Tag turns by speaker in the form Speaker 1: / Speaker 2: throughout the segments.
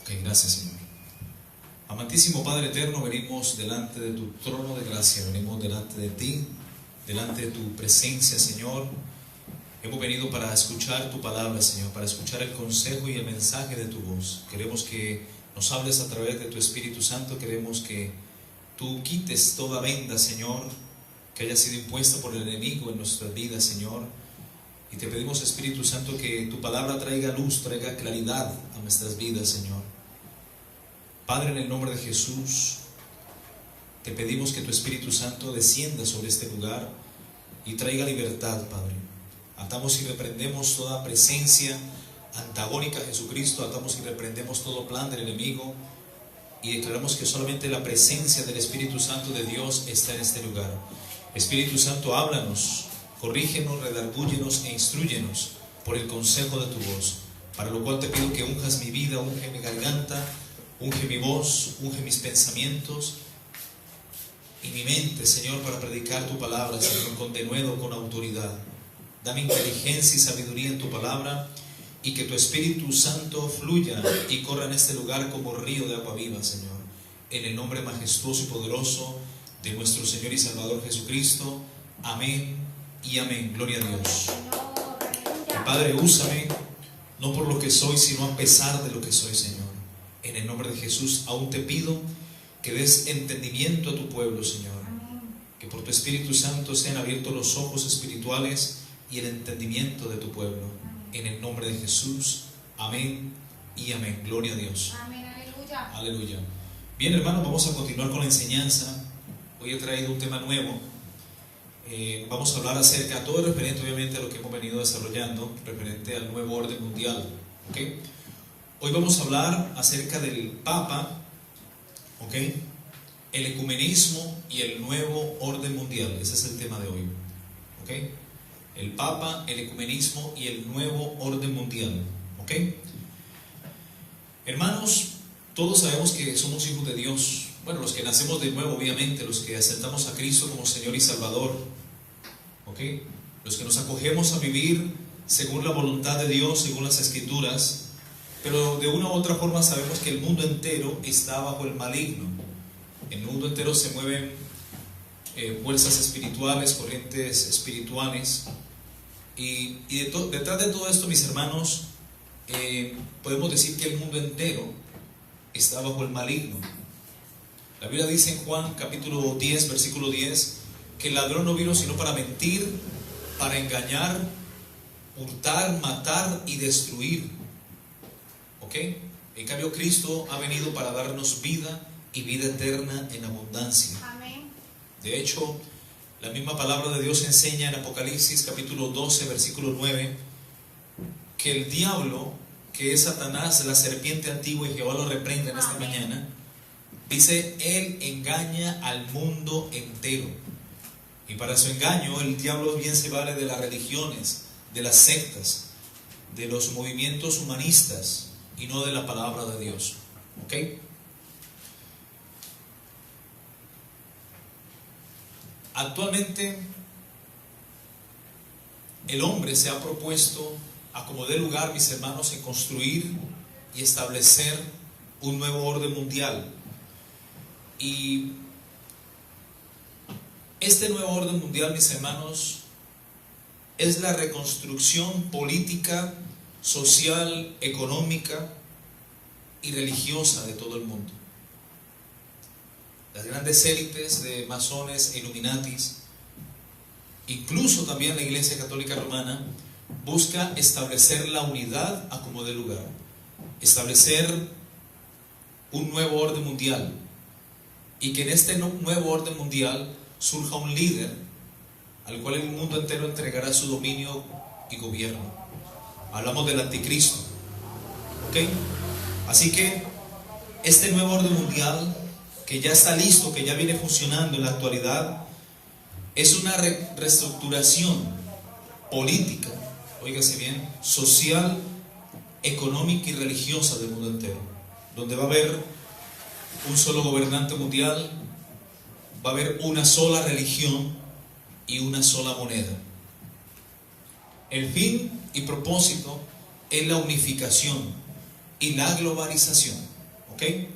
Speaker 1: Ok, gracias, Señor. Amantísimo Padre eterno, venimos delante de tu trono de gracia, venimos delante de ti, delante de tu presencia, Señor. Hemos venido para escuchar tu palabra, Señor, para escuchar el consejo y el mensaje de tu voz. Queremos que nos hables a través de tu Espíritu Santo, queremos que tú quites toda venda, Señor, que haya sido impuesta por el enemigo en nuestras vidas, Señor. Y te pedimos, Espíritu Santo, que tu palabra traiga luz, traiga claridad a nuestras vidas, Señor. Padre, en el nombre de Jesús, te pedimos que tu Espíritu Santo descienda sobre este lugar y traiga libertad, Padre. Atamos y reprendemos toda presencia antagónica a Jesucristo, atamos y reprendemos todo plan del enemigo y declaramos que solamente la presencia del Espíritu Santo de Dios está en este lugar. Espíritu Santo, háblanos, corrígenos, redargúyenos e instrúyenos por el consejo de tu voz, para lo cual te pido que unjas mi vida, unge mi garganta, unge mi voz, unge mis pensamientos y mi mente, Señor, para predicar tu palabra, Señor, con denuedo, con autoridad. Dame inteligencia y sabiduría en tu palabra y que tu Espíritu Santo fluya y corra en este lugar como río de agua viva, Señor. En el nombre majestuoso y poderoso de nuestro Señor y Salvador Jesucristo. Amén y amén. Gloria a Dios. Padre, úsame, no por lo que soy, sino a pesar de lo que soy, Señor. En el nombre de Jesús, aún te pido que des entendimiento a tu pueblo, Señor. Que por tu Espíritu Santo sean abiertos los ojos espirituales y el entendimiento de tu pueblo. En el nombre de Jesús, amén y amén. Gloria a Dios.
Speaker 2: Amén, aleluya.
Speaker 1: Aleluya. Bien, hermanos, vamos a continuar con la enseñanza. Hoy he traído un tema nuevo. Vamos a hablar acerca, todo referente obviamente a lo que hemos venido desarrollando, referente al nuevo orden mundial. ¿Okay? Hoy vamos a hablar acerca del Papa, ¿okay? El ecumenismo y el nuevo orden mundial. Ese es el tema de hoy. ¿Okay? El Papa, el ecumenismo y el nuevo orden mundial. ¿Okay? Hermanos, todos sabemos que somos hijos de Dios. Bueno, los que nacemos de nuevo, obviamente, los que aceptamos a Cristo como Señor y Salvador. ¿Okay? Los que nos acogemos a vivir según la voluntad de Dios, según las Escrituras. Pero de una u otra forma sabemos que el mundo entero está bajo el maligno. En el mundo entero se mueven fuerzas espirituales, corrientes espirituales. Y detrás de todo esto, mis hermanos, podemos decir que el mundo entero está bajo el maligno. La Biblia dice en Juan capítulo 10, versículo 10, que el ladrón no vino sino para mentir, para engañar, hurtar, matar y destruir. ¿Ok? En cambio, Cristo ha venido para darnos vida y vida eterna en abundancia.
Speaker 2: Amén.
Speaker 1: De hecho, la misma palabra de Dios enseña en Apocalipsis capítulo 12, versículo 9, que el diablo, que es Satanás, la serpiente antigua, y Jehová lo reprende en esta mañana, dice, él engaña al mundo entero. Y para su engaño, el diablo bien se vale de las religiones, de las sectas, de los movimientos humanistas, y no de la palabra de Dios. ¿Ok? Actualmente, el hombre se ha propuesto, a como dé lugar, mis hermanos, en construir y establecer un nuevo orden mundial. Y este nuevo orden mundial, mis hermanos, es la reconstrucción política, social, económica y religiosa de todo el mundo. Las grandes élites de masones e illuminatis, incluso también la Iglesia Católica Romana, busca establecer la unidad a como dé lugar, establecer un nuevo orden mundial, y que en este nuevo orden mundial surja un líder al cual el mundo entero entregará su dominio y gobierno. Hablamos del anticristo. ¿Ok? Así que este nuevo orden mundial, que ya está listo, que ya viene funcionando en la actualidad, es una reestructuración política, óigase bien, social, económica y religiosa del mundo entero, donde va a haber un solo gobernante mundial, va a haber una sola religión y una sola moneda. El fin y propósito es la unificación y la globalización. ¿Ok?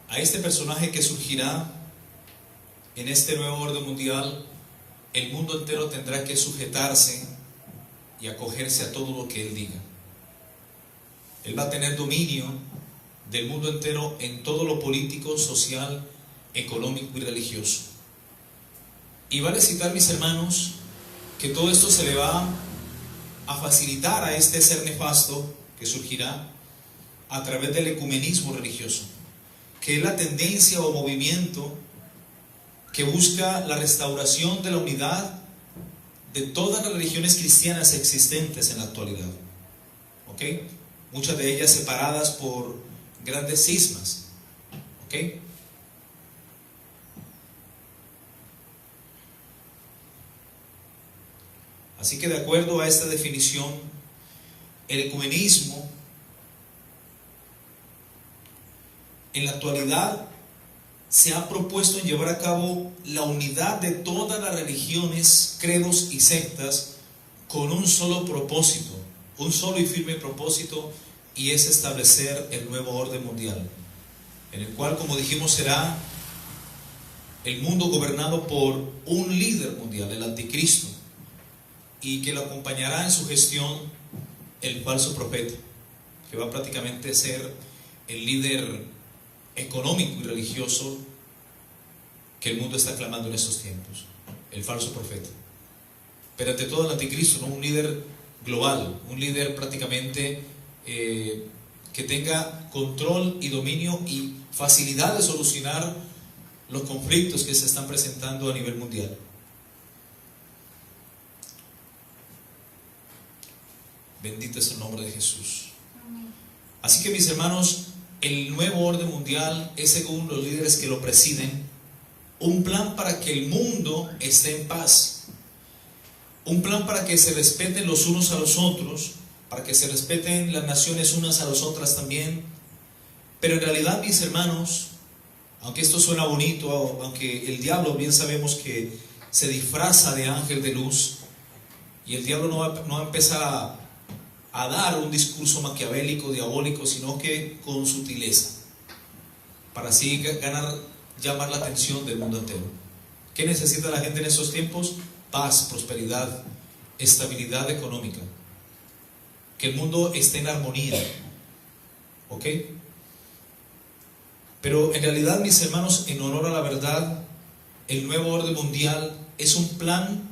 Speaker 1: A este personaje que surgirá en este nuevo orden mundial, el mundo entero tendrá que sujetarse y acogerse a todo lo que él diga. Él va a tener dominio del mundo entero en todo lo político, social, económico y religioso. Y vale citar, mis hermanos, que todo esto se le va a facilitar a este ser nefasto que surgirá a través del ecumenismo religioso, que es la tendencia o movimiento que busca la restauración de la unidad de todas las religiones cristianas existentes en la actualidad. ¿Ok? Muchas de ellas separadas por grandes cismas. ¿Ok? Así que de acuerdo a esta definición, el ecumenismo en la actualidad se ha propuesto en llevar a cabo la unidad de todas las religiones, credos y sectas con un solo propósito, un solo y firme propósito, y es establecer el nuevo orden mundial, en el cual, como dijimos, será el mundo gobernado por un líder mundial, el anticristo, y que lo acompañará en su gestión el falso profeta, que va prácticamente a ser el líder económico y religioso que el mundo está clamando en estos tiempos, el falso profeta. Pero ante todo el anticristo, ¿no? Un líder global, un líder prácticamente que tenga control y dominio y facilidad de solucionar los conflictos que se están presentando a nivel mundial. Bendito es el nombre de Jesús. Así que, mis hermanos, el nuevo orden mundial es, según los líderes que lo presiden, un plan para que el mundo esté en paz, un plan para que se respeten los unos a los otros, para que se respeten las naciones unas a las otras también. Pero en realidad, mis hermanos, aunque esto suena bonito, aunque el diablo bien sabemos que se disfraza de ángel de luz, y el diablo no va a empezar a dar un discurso maquiavélico, diabólico, sino que con sutileza, para así llamar la atención del mundo entero. ¿Qué necesita la gente en estos tiempos? Paz, prosperidad, estabilidad económica, que el mundo esté en armonía. ¿Ok? Pero en realidad, mis hermanos, en honor a la verdad, el nuevo orden mundial es un plan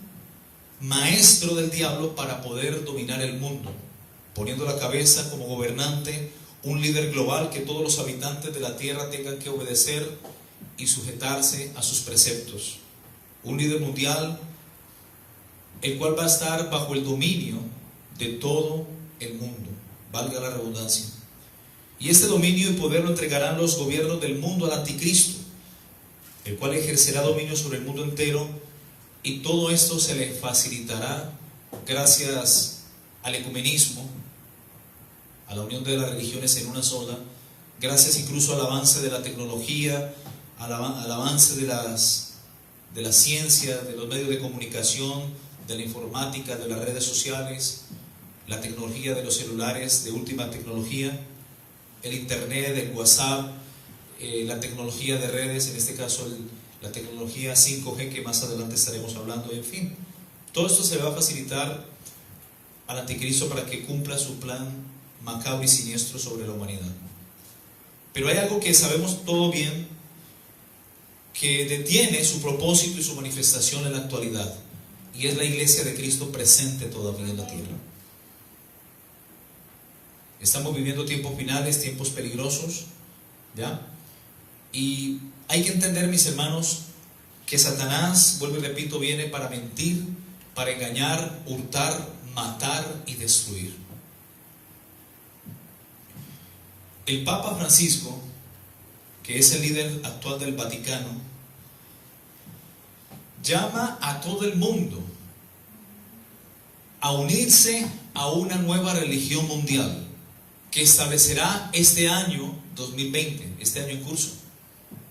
Speaker 1: maestro del diablo para poder dominar el mundo, poniendo la cabeza como gobernante, un líder global que todos los habitantes de la tierra tengan que obedecer y sujetarse a sus preceptos. Un líder mundial, el cual va a estar bajo el dominio de todo el mundo, valga la redundancia. Y este dominio y poder lo entregarán los gobiernos del mundo al anticristo, el cual ejercerá dominio sobre el mundo entero, y todo esto se le facilitará gracias al ecumenismo, a la unión de las religiones en una sola, gracias incluso al avance de la tecnología, al avance de la ciencia, de los medios de comunicación, de la informática, de las redes sociales, la tecnología de los celulares de última tecnología, el internet, el WhatsApp, la tecnología de redes, en este caso la tecnología 5G, que más adelante estaremos hablando, en fin. Todo esto se le va a facilitar al anticristo para que cumpla su plan macabro y siniestro sobre la humanidad. Pero hay algo que sabemos todo bien, que detiene su propósito y su manifestación en la actualidad, y es la iglesia de Cristo presente todavía en la tierra. Estamos viviendo tiempos finales, tiempos peligrosos, ¿ya? Y hay que entender, mis hermanos, que Satanás, vuelvo y repito, viene para mentir, para engañar, hurtar, matar y destruir. El Papa Francisco, que es el líder actual del Vaticano, llama a todo el mundo a unirse a una nueva religión mundial que establecerá este año 2020, este año en curso.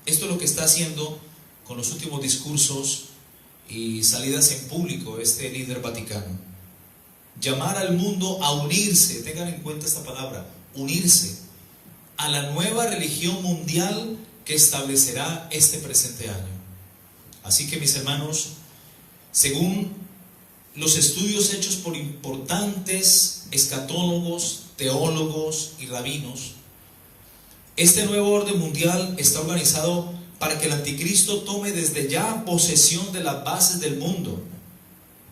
Speaker 1: Esto es lo que está haciendo con los últimos discursos y salidas en público este líder vaticano. llamar al mundo a unirse, tengan en cuenta esta palabra, unirse a la nueva religión mundial que establecerá este presente año. Así que, mis hermanos, según los estudios hechos por importantes escatólogos, teólogos y rabinos, este nuevo orden mundial está organizado para que el anticristo tome desde ya posesión de las bases del mundo.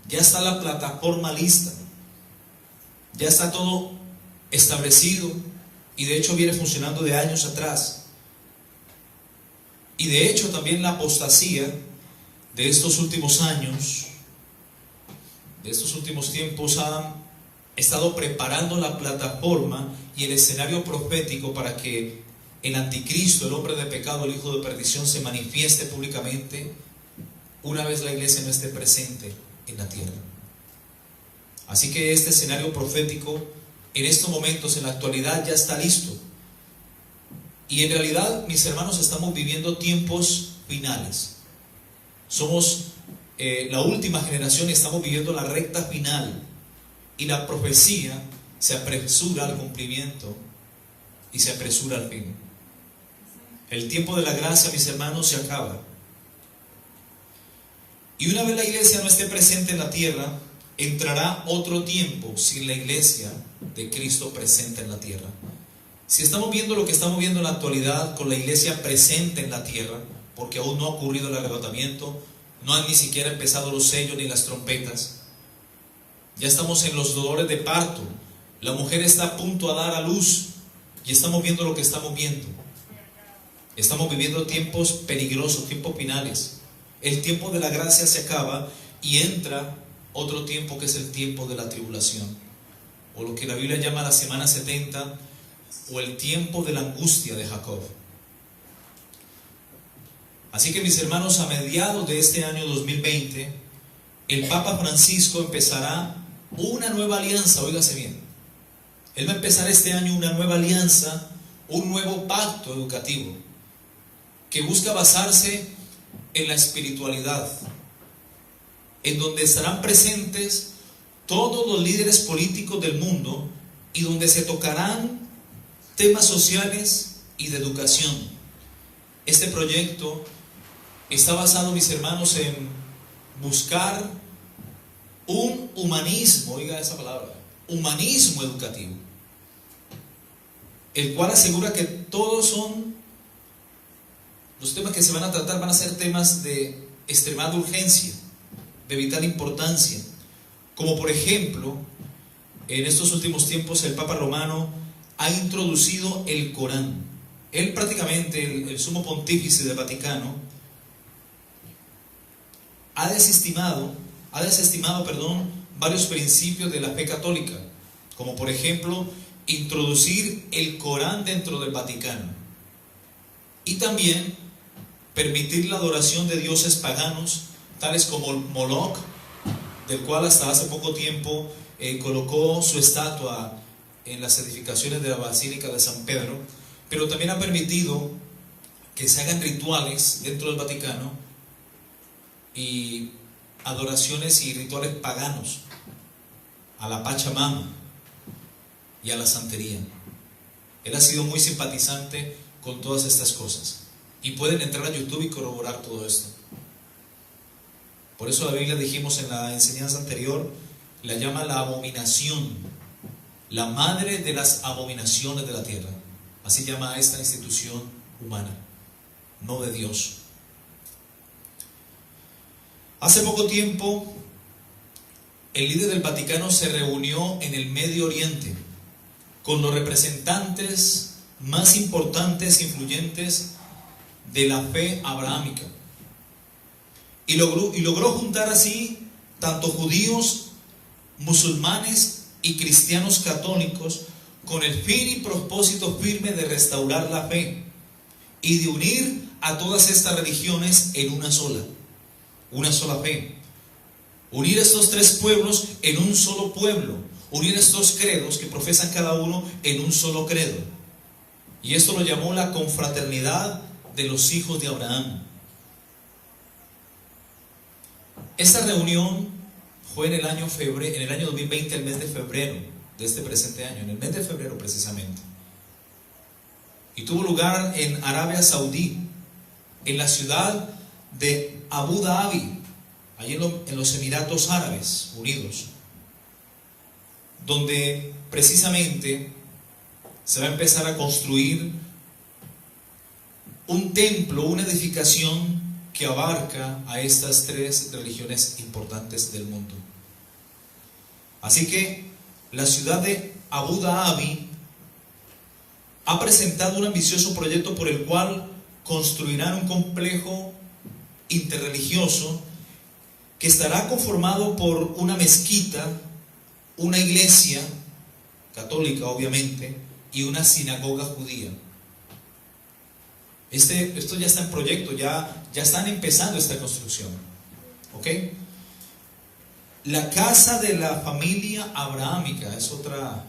Speaker 1: Ya está la plataforma lista, ya está todo establecido y de hecho viene funcionando de años atrás. Y de hecho también la apostasía de estos últimos años, de estos últimos tiempos, ha estado preparando la plataforma y el escenario profético para que el anticristo, el hombre de pecado, el hijo de perdición, se manifieste públicamente una vez la iglesia no esté presente en la tierra. Así que este escenario profético en estos momentos, en la actualidad, ya está listo. Y en realidad, mis hermanos, estamos viviendo tiempos finales. Somos la última generación y estamos viviendo la recta final. Y la profecía se apresura al cumplimiento y se apresura al fin. El tiempo de la gracia, mis hermanos, se acaba. Y una vez la iglesia no esté presente en la tierra, entrará otro tiempo sin la iglesia de Cristo presente en la tierra. Si estamos viendo lo que estamos viendo en la actualidad con la iglesia presente en la tierra, porque aún no ha ocurrido el arrebatamiento, no han ni siquiera empezado los sellos ni las trompetas, ya estamos en los dolores de parto, la mujer está a punto a dar a luz y estamos viendo lo que estamos viendo. Estamos viviendo tiempos peligrosos, tiempos finales. El tiempo de la gracia se acaba y entra otro tiempo que es el tiempo de la tribulación, o lo que la Biblia llama la semana 70, o el tiempo de la angustia de Jacob. Así que, mis hermanos, a mediados de este año 2020, el Papa Francisco empezará una nueva alianza. Óigase bien, él va a empezar este año una nueva alianza, un nuevo pacto educativo que busca basarse en la espiritualidad, en donde estarán presentes todos los líderes políticos del mundo y donde se tocarán temas sociales y de educación. Este proyecto está basado, mis hermanos, en buscar un humanismo, oiga esa palabra, humanismo educativo, el cual asegura que todos los temas que se van a tratar van a ser temas de extremada urgencia, de vital importancia, como por ejemplo, en estos últimos tiempos el Papa Romano ha introducido el Corán. Él prácticamente, el sumo pontífice del Vaticano, ha desestimado, varios principios de la fe católica, como por ejemplo, introducir el Corán dentro del Vaticano y también permitir la adoración de dioses paganos, tales como Moloch, del cual hasta hace poco tiempo colocó su estatua en las edificaciones de la Basílica de San Pedro, pero también ha permitido que se hagan rituales dentro del Vaticano y adoraciones y rituales paganos a la Pachamama y a la santería. Él ha sido muy simpatizante con todas estas cosas y pueden entrar a YouTube y corroborar todo esto. Por eso la Biblia, dijimos en la enseñanza anterior, la llama la abominación, la madre de las abominaciones de la tierra. Así llama a esta institución humana, no de Dios. Hace poco tiempo, el líder del Vaticano se reunió en el Medio Oriente con los representantes más importantes e influyentes de la fe abrahámica. Y logró juntar así tanto judíos, musulmanes y cristianos católicos con el fin y propósito firme de restaurar la fe y de unir a todas estas religiones en una sola fe. Unir estos tres pueblos en un solo pueblo, unir estos credos que profesan cada uno en un solo credo. Y esto lo llamó la confraternidad de los hijos de Abraham. Esta reunión fue en el año 2020, el mes de febrero de este presente año, en el mes de febrero precisamente. Y tuvo lugar en Arabia Saudí, en la ciudad de Abu Dhabi, allí en los Emiratos Árabes Unidos, donde precisamente se va a empezar a construir un templo, una edificación que abarca a estas tres religiones importantes del mundo. Así que la ciudad de Abu Dhabi ha presentado un ambicioso proyecto por el cual construirán un complejo interreligioso que estará conformado por una mezquita, una iglesia católica obviamente, y una sinagoga judía. Esto ya está en proyecto, ya están empezando esta construcción. ¿Ok? La casa de la familia abrahámica es otra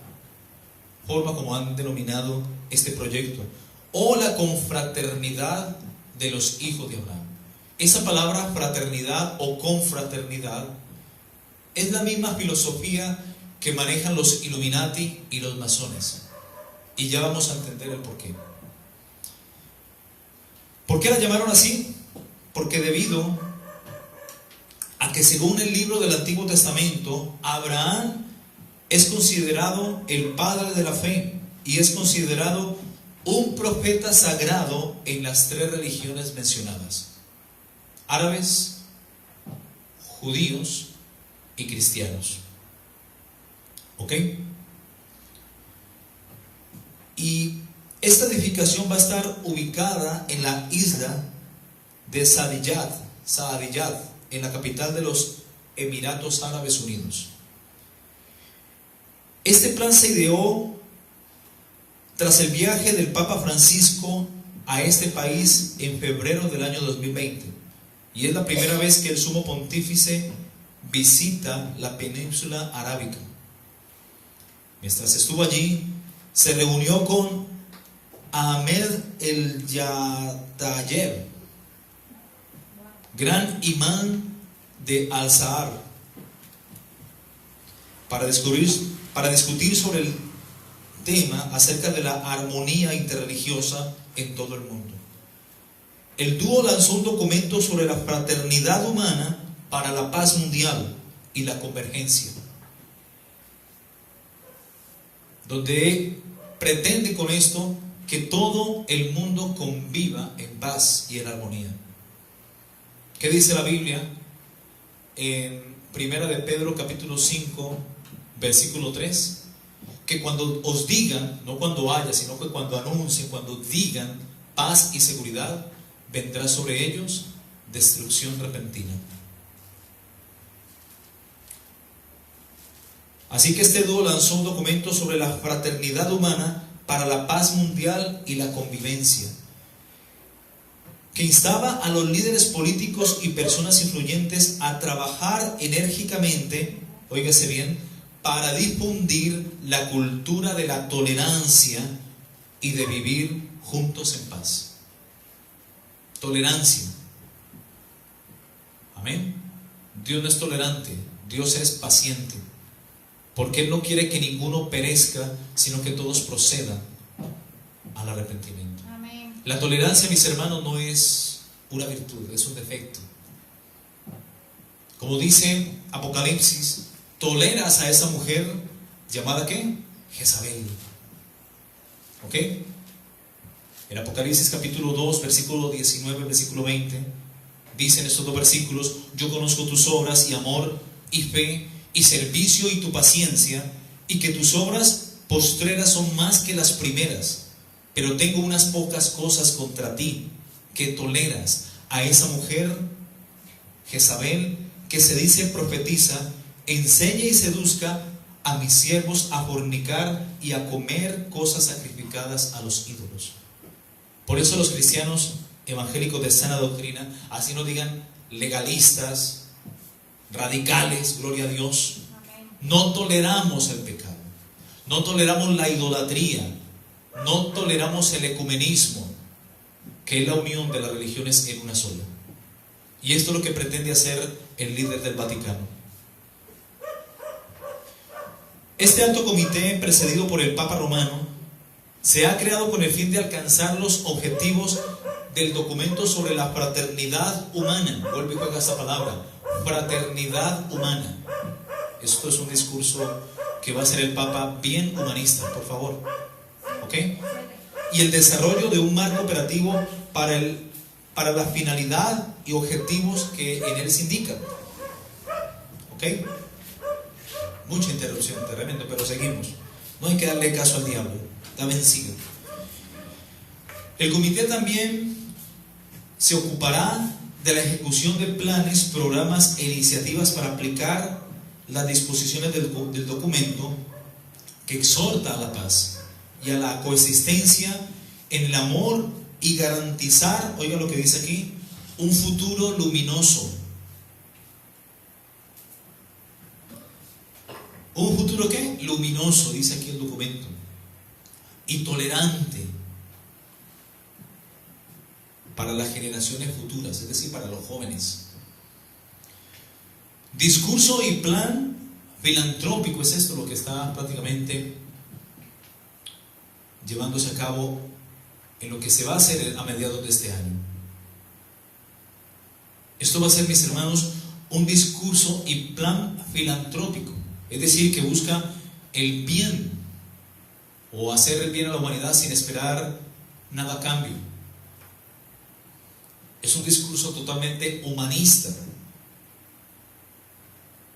Speaker 1: forma como han denominado este proyecto, o la confraternidad de los hijos de Abraham. Esa palabra fraternidad o confraternidad es la misma filosofía que manejan los Illuminati y los masones, y ya vamos a entender el porqué. ¿Por qué la llamaron así? Porque debido a que según el libro del Antiguo Testamento, Abraham es considerado el padre de la fe y es considerado un profeta sagrado en las tres religiones mencionadas: árabes, judíos y cristianos. ¿Ok? Y esta edificación va a estar ubicada en la isla de Saadiyat, en la capital de los Emiratos Árabes Unidos. Este plan se ideó tras el viaje del Papa Francisco a este país en febrero del año 2020, y es la primera vez que el Sumo Pontífice visita la península arábica. Mientras estuvo allí, se reunió con Ahmed el-Yatayer, gran imán de Al-Azhar, para discutir sobre el tema acerca de la armonía interreligiosa en todo el mundo. El dúo lanzó un documento sobre la fraternidad humana para la paz mundial y la convergencia, donde pretende con esto que todo el mundo conviva en paz y en armonía. ¿Qué dice la Biblia? En Primera de Pedro capítulo 5 versículo 3, que cuando os digan, no cuando haya, sino que cuando anuncien, cuando digan paz y seguridad, vendrá sobre ellos destrucción repentina. Así que este dúo lanzó un documento sobre la fraternidad humana para la paz mundial y la convivencia, que instaba a los líderes políticos y personas influyentes a trabajar enérgicamente, óigase bien, para difundir la cultura de la tolerancia y de vivir juntos en paz. Tolerancia. Amén. Dios no es tolerante, Dios es paciente, porque Él no quiere que ninguno perezca, sino que todos procedan al arrepentimiento.
Speaker 2: Amén.
Speaker 1: La tolerancia, mis hermanos, no es una virtud, es un defecto. Como dice Apocalipsis, toleras a esa mujer llamada ¿qué? Jezabel. ¿Ok? En Apocalipsis capítulo 2, versículo 19, versículo 20, dicen estos dos versículos: yo conozco tus obras y amor y fe y servicio y tu paciencia, y que tus obras postreras son más que las primeras, pero tengo unas pocas cosas contra ti, que toleras a esa mujer Jezabel, que se dice profetiza, enseña y seduzca a mis siervos a fornicar y a comer cosas sacrificadas a los ídolos. Por eso los cristianos evangélicos de sana doctrina, así no digan legalistas, radicales, gloria a Dios, no toleramos el pecado, no toleramos la idolatría, no toleramos el ecumenismo, que es la unión de las religiones en una sola. Y esto es lo que pretende hacer el líder del Vaticano. Este alto comité, precedido por el Papa Romano, se ha creado con el fin de alcanzar los objetivos del documento sobre la fraternidad humana. Vuelve y juega esa palabra, fraternidad humana. Esto es un discurso que va a ser el Papa bien humanista, por favor. ¿Ok? Y el desarrollo de un marco operativo para la finalidad y objetivos que en él se indican. ¿Ok? Mucha interrupción, tremendo, pero seguimos. No hay que darle caso al diablo, está vencido. El comité también se ocupará de la ejecución de planes, programas e iniciativas para aplicar las disposiciones del documento que exhorta a la paz y a la coexistencia en el amor y garantizar, oiga lo que dice aquí, un futuro luminoso. ¿Un futuro qué? Luminoso, dice aquí el documento. Y tolerante para las generaciones futuras, es decir, para los jóvenes. Discurso y plan filantrópico, es esto lo que está prácticamente llevándose a cabo en lo que se va a hacer a mediados de este año. Esto va a ser, mis hermanos, un discurso y plan filantrópico, es decir, que busca el bien o hacer el bien a la humanidad sin esperar nada a cambio. Es un discurso totalmente humanista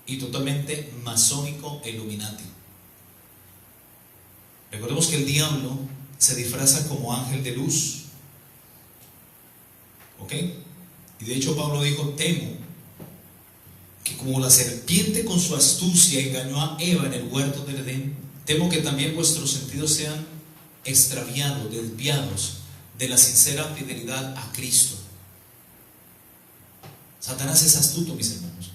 Speaker 1: y totalmente masónico e illuminati. Recordemos que el diablo se disfraza como ángel de luz. ¿Ok? Y de hecho Pablo dijo, temo que como la serpiente con su astucia engañó a Eva en el huerto del Edén, temo que también vuestros sentidos sean extraviados, desviados de la sincera fidelidad a Cristo. Satanás es astuto, mis hermanos.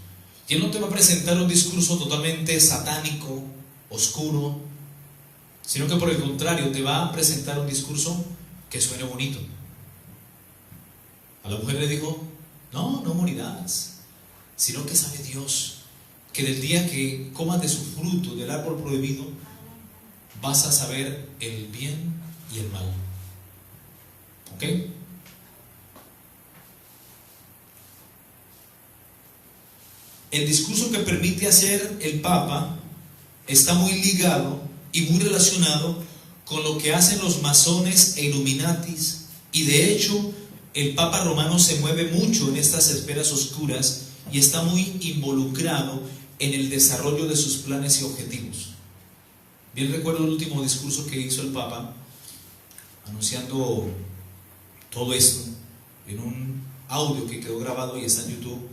Speaker 1: Y él no te va a presentar un discurso totalmente satánico, oscuro, sino que por el contrario te va a presentar un discurso que suene bonito. A la mujer le dijo, no morirás, sino que sabe Dios que del día que comas de su fruto del árbol prohibido vas a saber el bien y el mal. ¿Ok? El discurso que permite hacer el Papa está muy ligado y muy relacionado con lo que hacen los masones e illuminatis, y de hecho el Papa Romano se mueve mucho en estas esferas oscuras y está muy involucrado en el desarrollo de sus planes y objetivos. Bien recuerdo el último discurso que hizo el Papa anunciando todo esto en un audio que quedó grabado y está en YouTube.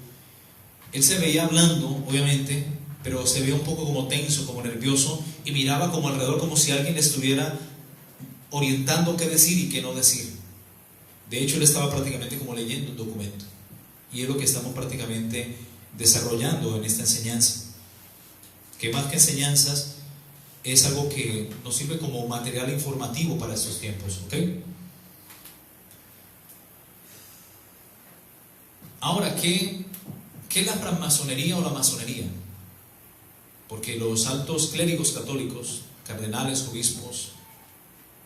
Speaker 1: Él se veía hablando, obviamente, pero se veía un poco como tenso, como nervioso, y miraba como alrededor como si alguien le estuviera orientando qué decir y qué no decir. De hecho, él estaba prácticamente como leyendo un documento, y es lo que estamos prácticamente desarrollando en esta enseñanza, que más que enseñanzas es algo que nos sirve como material informativo para estos tiempos. ¿Ok? Ahora, ¿qué es la francmasonería o la masonería? Porque los altos clérigos católicos, cardenales, obispos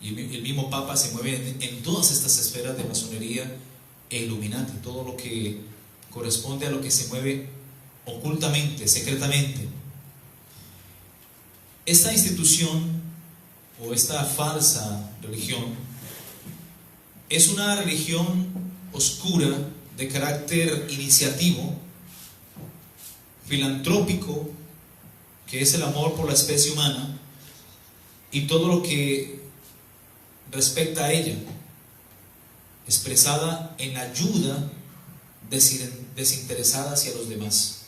Speaker 1: y el mismo Papa se mueven en todas estas esferas de masonería e illuminati, todo lo que corresponde a lo que se mueve ocultamente, secretamente. Esta institución o esta falsa religión es una religión oscura de carácter iniciativo, filantrópico, que es el amor por la especie humana y todo lo que respecta a ella, expresada en ayuda desinteresada hacia los demás.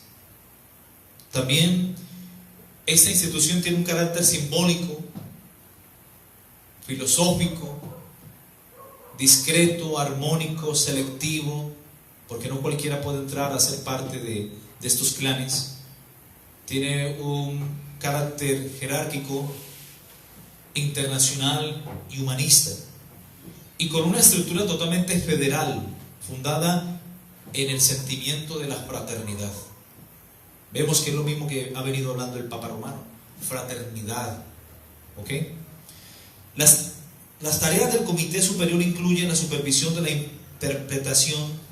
Speaker 1: También esta institución tiene un carácter simbólico, filosófico, discreto, armónico, selectivo, porque no cualquiera puede entrar a ser parte de estos clanes. Tiene un carácter jerárquico, internacional y humanista, y con una estructura totalmente federal, fundada en el sentimiento de la fraternidad. Vemos que es lo mismo que ha venido hablando el Papa Romano. fraternidad. ¿Ok? Las tareas del Comité Superior incluyen la supervisión de la interpretación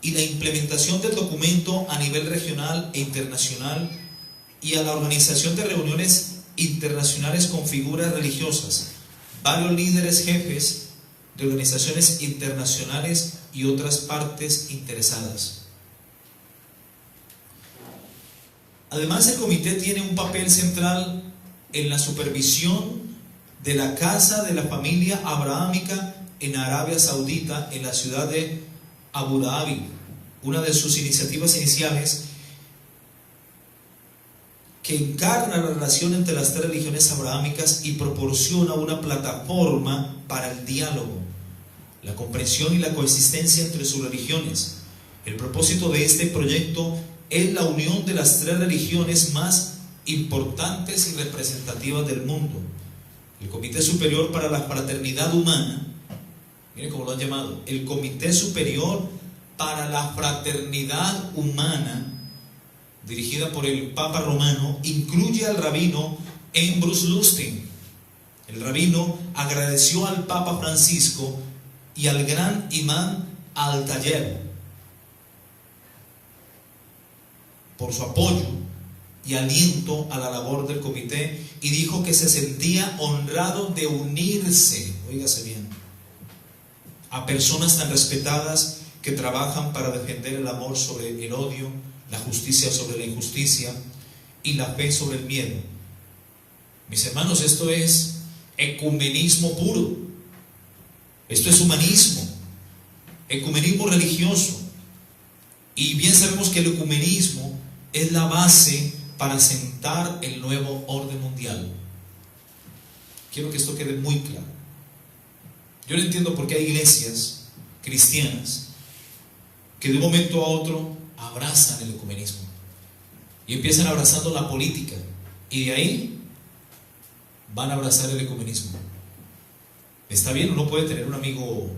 Speaker 1: y la implementación del documento a nivel regional e internacional, y a la organización de reuniones internacionales con figuras religiosas, varios líderes jefes de organizaciones internacionales y otras partes interesadas. Además, el comité tiene un papel central en la supervisión de la casa de la familia abrahámica en Arabia Saudita, en la ciudad de Abu Dhabi. Una de sus iniciativas iniciales, que encarna la relación entre las tres religiones abrahámicas y proporciona una plataforma para el diálogo, la comprensión y la coexistencia entre sus religiones. El propósito de este proyecto es la unión de las tres religiones más importantes y representativas del mundo. El Comité Superior para la Fraternidad Humana, miren cómo lo han llamado, el Comité Superior para la Fraternidad Humana, dirigida por el Papa Romano, incluye al rabino Ambrose Lustig. El rabino agradeció al Papa Francisco y al gran imán Al-Tayeb por su apoyo y aliento a la labor del comité, y dijo que se sentía honrado de unirse, óigase bien, a personas tan respetadas que trabajan para defender el amor sobre el odio, la justicia sobre la injusticia y la fe sobre el miedo. Mis hermanos, esto es ecumenismo puro. Esto es humanismo, ecumenismo religioso. Y bien sabemos que el ecumenismo es la base para sentar el nuevo orden mundial. Quiero que esto quede muy claro. Yo no entiendo por qué hay iglesias cristianas que de un momento a otro abrazan el ecumenismo y empiezan abrazando la política, y de ahí van a abrazar el ecumenismo. Está bien, uno puede tener un amigo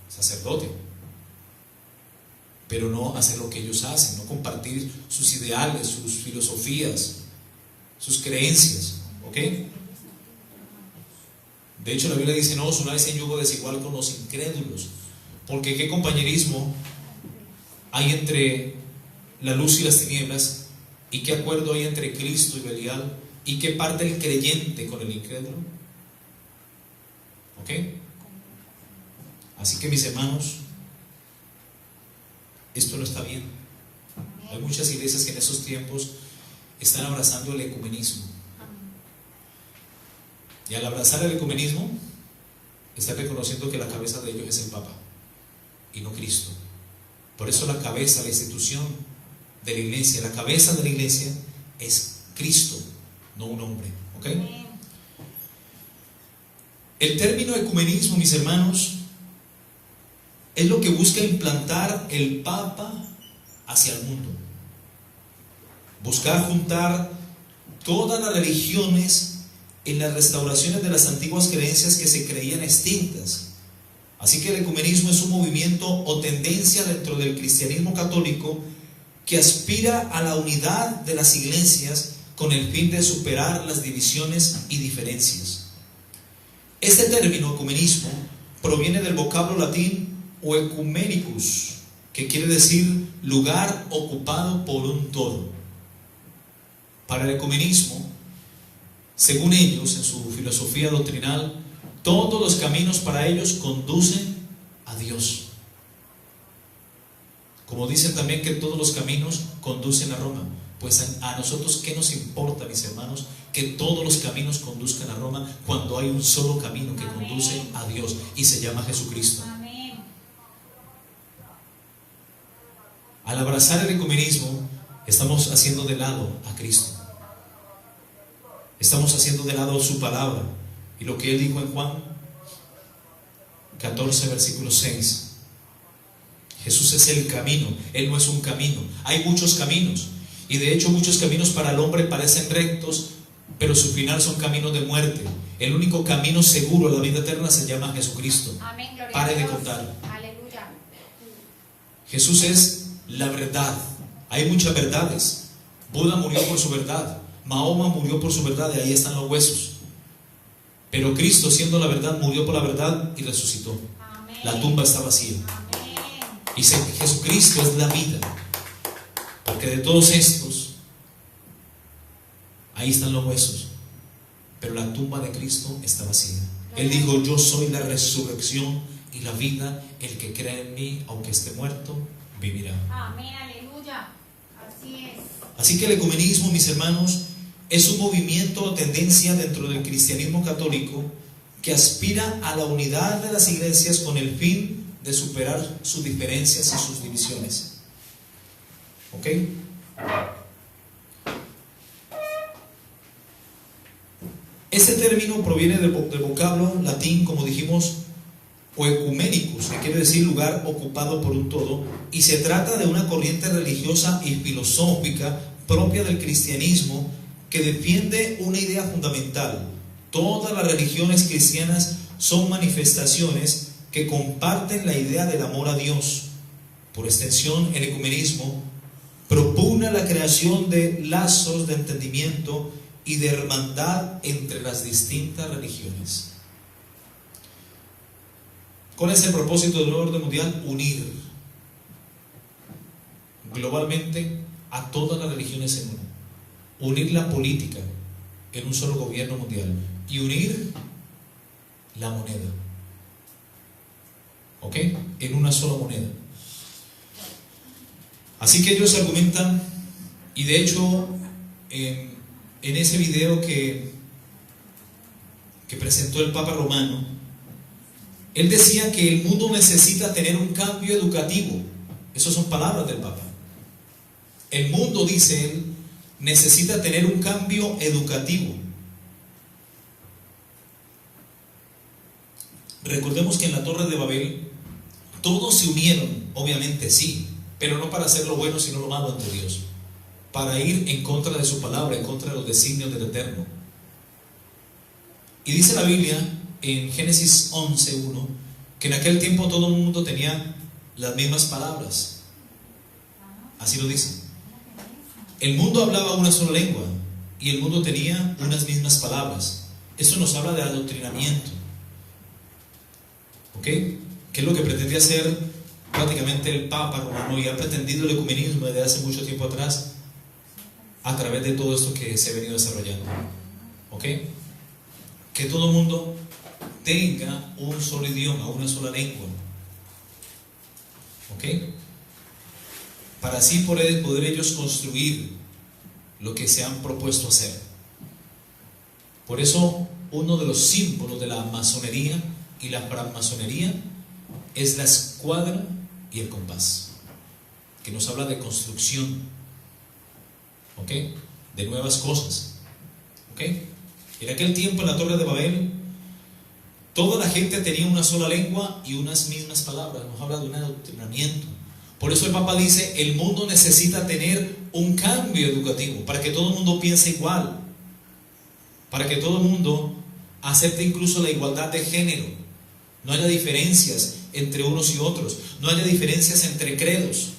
Speaker 1: sacerdote, pero no hacer lo que ellos hacen, no compartir sus ideales, sus filosofías, sus creencias. ¿Ok? De hecho, la Biblia dice: no os unáis en yugo desigual con los incrédulos, porque qué compañerismo hay entre la luz y las tinieblas, y qué acuerdo hay entre Cristo y Belial, y qué parte el creyente con el incrédulo. ¿Ok? Así que, mis hermanos, esto no está bien. Hay muchas iglesias que en esos tiempos están abrazando el ecumenismo, y al abrazar el ecumenismo están reconociendo que la cabeza de ellos es el Papa y no Cristo. Por eso la cabeza, la institución de la iglesia, la cabeza de la iglesia es Cristo, no un hombre. ¿Ok? El término ecumenismo, mis hermanos, es lo que busca implantar el Papa hacia el mundo. Buscar juntar todas las religiones en las restauraciones de las antiguas creencias que se creían extintas. Así que el ecumenismo es un movimiento o tendencia dentro del cristianismo católico que aspira a la unidad de las iglesias con el fin de superar las divisiones y diferencias. Este término, ecumenismo, proviene del vocablo latín oecumenicus, que quiere decir lugar ocupado por un todo. Para el ecumenismo, según ellos, en su filosofía doctrinal, todos los caminos para ellos conducen a Dios. Como dicen también que todos los caminos conducen a Roma. Pues a nosotros, ¿qué nos importa, mis hermanos, que todos los caminos conduzcan a Roma, cuando hay un solo camino que conduce a Dios, y se llama Jesucristo? Amén. Al abrazar el ecumenismo, estamos haciendo de lado a Cristo. Estamos haciendo de lado su palabra y lo que Él dijo en Juan 14, versículo 6. Jesús es el camino, Él no es un camino. Hay muchos caminos, y de hecho muchos caminos para el hombre parecen rectos, pero su final son caminos de muerte. El único camino seguro a la vida eterna se llama Jesucristo. Amén, pare de contar. Aleluya. Jesús es la verdad. Hay muchas verdades. Buda murió por su verdad, Mahoma murió por su verdad y ahí están los huesos. Pero Cristo, siendo la verdad, murió por la verdad y resucitó.
Speaker 2: Amén.
Speaker 1: La tumba está vacía.
Speaker 2: Amén.
Speaker 1: Y Jesucristo es la vida. Porque de todos estos, ahí están los huesos. Pero la tumba de Cristo está vacía. Él dijo: yo soy la resurrección y la vida. El que cree en mí, aunque esté muerto, vivirá.
Speaker 2: Amén, aleluya. Así es.
Speaker 1: Así que el ecumenismo, mis hermanos, es un movimiento o tendencia dentro del cristianismo católico que aspira a la unidad de las iglesias con el fin de superar sus diferencias y sus divisiones. ¿Ok? Este término proviene del vocablo latín, como dijimos, oecumenicus, que quiere decir lugar ocupado por un todo, y se trata de una corriente religiosa y filosófica propia del cristianismo que defiende una idea fundamental. Todas las religiones cristianas son manifestaciones que comparten la idea del amor a Dios. Por extensión, el ecumenismo propugna la creación de lazos de entendimiento y de hermandad entre las distintas religiones. ¿Cuál es el propósito del nuevo orden mundial? Unir globalmente a todas las religiones en uno. Unir la política en un solo gobierno mundial y unir la moneda. ¿Ok? En una sola moneda. Así que ellos argumentan, y de hecho en ese video que presentó el Papa Romano, él decía que el mundo necesita tener un cambio educativo. Esas son palabras del Papa. El mundo, dice él, necesita tener un cambio educativo. Recordemos que en la Torre de Babel todos se unieron, obviamente sí, pero no para hacer lo bueno sino lo malo ante Dios, para ir en contra de su palabra, en contra de los designios del Eterno. Y dice la Biblia en Génesis 11:1 que en aquel tiempo todo el mundo tenía las mismas palabras. Así lo dice. El mundo hablaba una sola lengua y el mundo tenía unas mismas palabras. Eso nos habla de adoctrinamiento. ¿Ok? ¿Qué es lo que pretende hacer prácticamente el Papa Romano y ha pretendido el ecumenismo desde hace mucho tiempo atrás a través de todo esto que se ha venido desarrollando? ¿Ok? Que todo el mundo tenga un solo idioma, una sola lengua. ¿Ok? Para así poder ellos construir lo que se han propuesto hacer. Por eso uno de los símbolos de la masonería y la francmasonería es la escuadra y el compás, que nos habla de construcción, ¿ok? De nuevas cosas, ¿ok? En aquel tiempo en la Torre de Babel toda la gente tenía una sola lengua y unas mismas palabras. Nos habla de un adoctrinamiento. Por eso el Papa dice: el mundo necesita tener un cambio educativo para que todo el mundo piense igual, para que todo el mundo acepte incluso la igualdad de género, no haya diferencias entre unos y otros, no haya diferencias entre credos.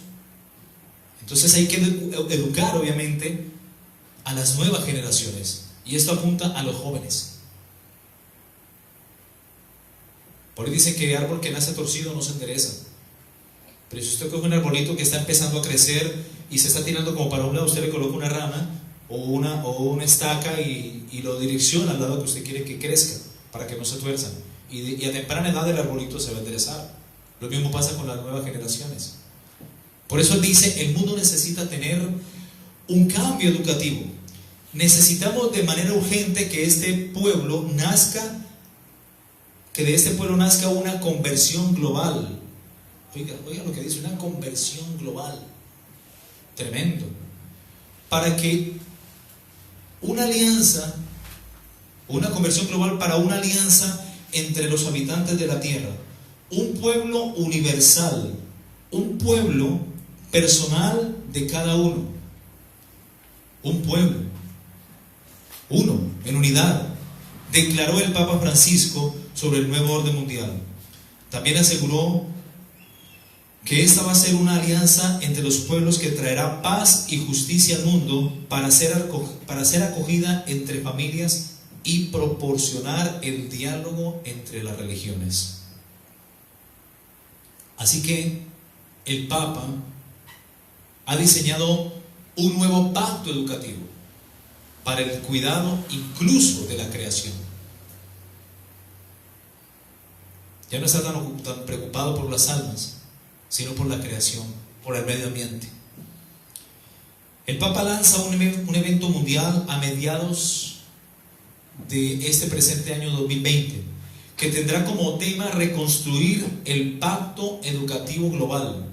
Speaker 1: Entonces hay que educar obviamente a las nuevas generaciones, y esto apunta a los jóvenes. Por ahí dicen que árbol que nace torcido no se endereza. Pero si usted coge un arbolito que está empezando a crecer y se está tirando como para un lado, usted le coloca una rama o una estaca y lo direcciona al lado que usted quiere que crezca, para que no se tuerza. Y a temprana edad el arbolito se va a enderezar. Lo mismo pasa con las nuevas generaciones. Por eso él dice: el mundo necesita tener un cambio educativo. Necesitamos de manera urgente que este pueblo nazca, que de este pueblo nazca una conversión global. Oiga lo que dice, una conversión global. Tremendo. Para que una alianza, una conversión global para una alianza entre los habitantes de la tierra, un pueblo universal, un pueblo personal de cada uno, un pueblo, uno, en unidad, declaró el Papa Francisco sobre el nuevo orden mundial. También aseguró que esta va a ser una alianza entre los pueblos que traerá paz y justicia al mundo para ser acogida entre familias y proporcionar el diálogo entre las religiones. Así que el Papa ha diseñado un nuevo pacto educativo para el cuidado incluso de la creación. Ya no está tan preocupado por las almas, sino por la creación, por el medio ambiente. El Papa lanza un evento mundial a mediados de este presente año 2020, que tendrá como tema reconstruir el pacto educativo global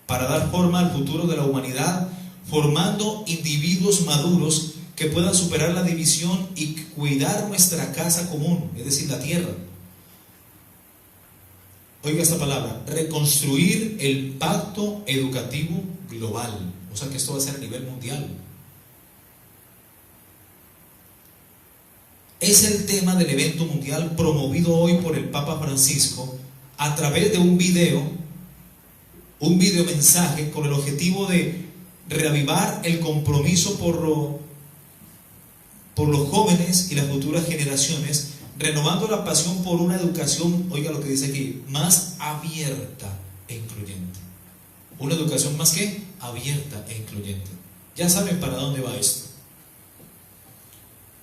Speaker 1: para dar forma al futuro de la humanidad, formando individuos maduros que puedan superar la división y cuidar nuestra casa común, es decir, la tierra. Oiga esta palabra, reconstruir el pacto educativo global. O sea que esto va a ser a nivel mundial. Es el tema del evento mundial promovido hoy por el Papa Francisco a través de un video mensaje con el objetivo de reavivar el compromiso por los jóvenes y las futuras generaciones, renovando la pasión por una educación, oiga lo que dice aquí, más abierta e incluyente. Una educación más que abierta e incluyente. Ya saben para dónde va esto.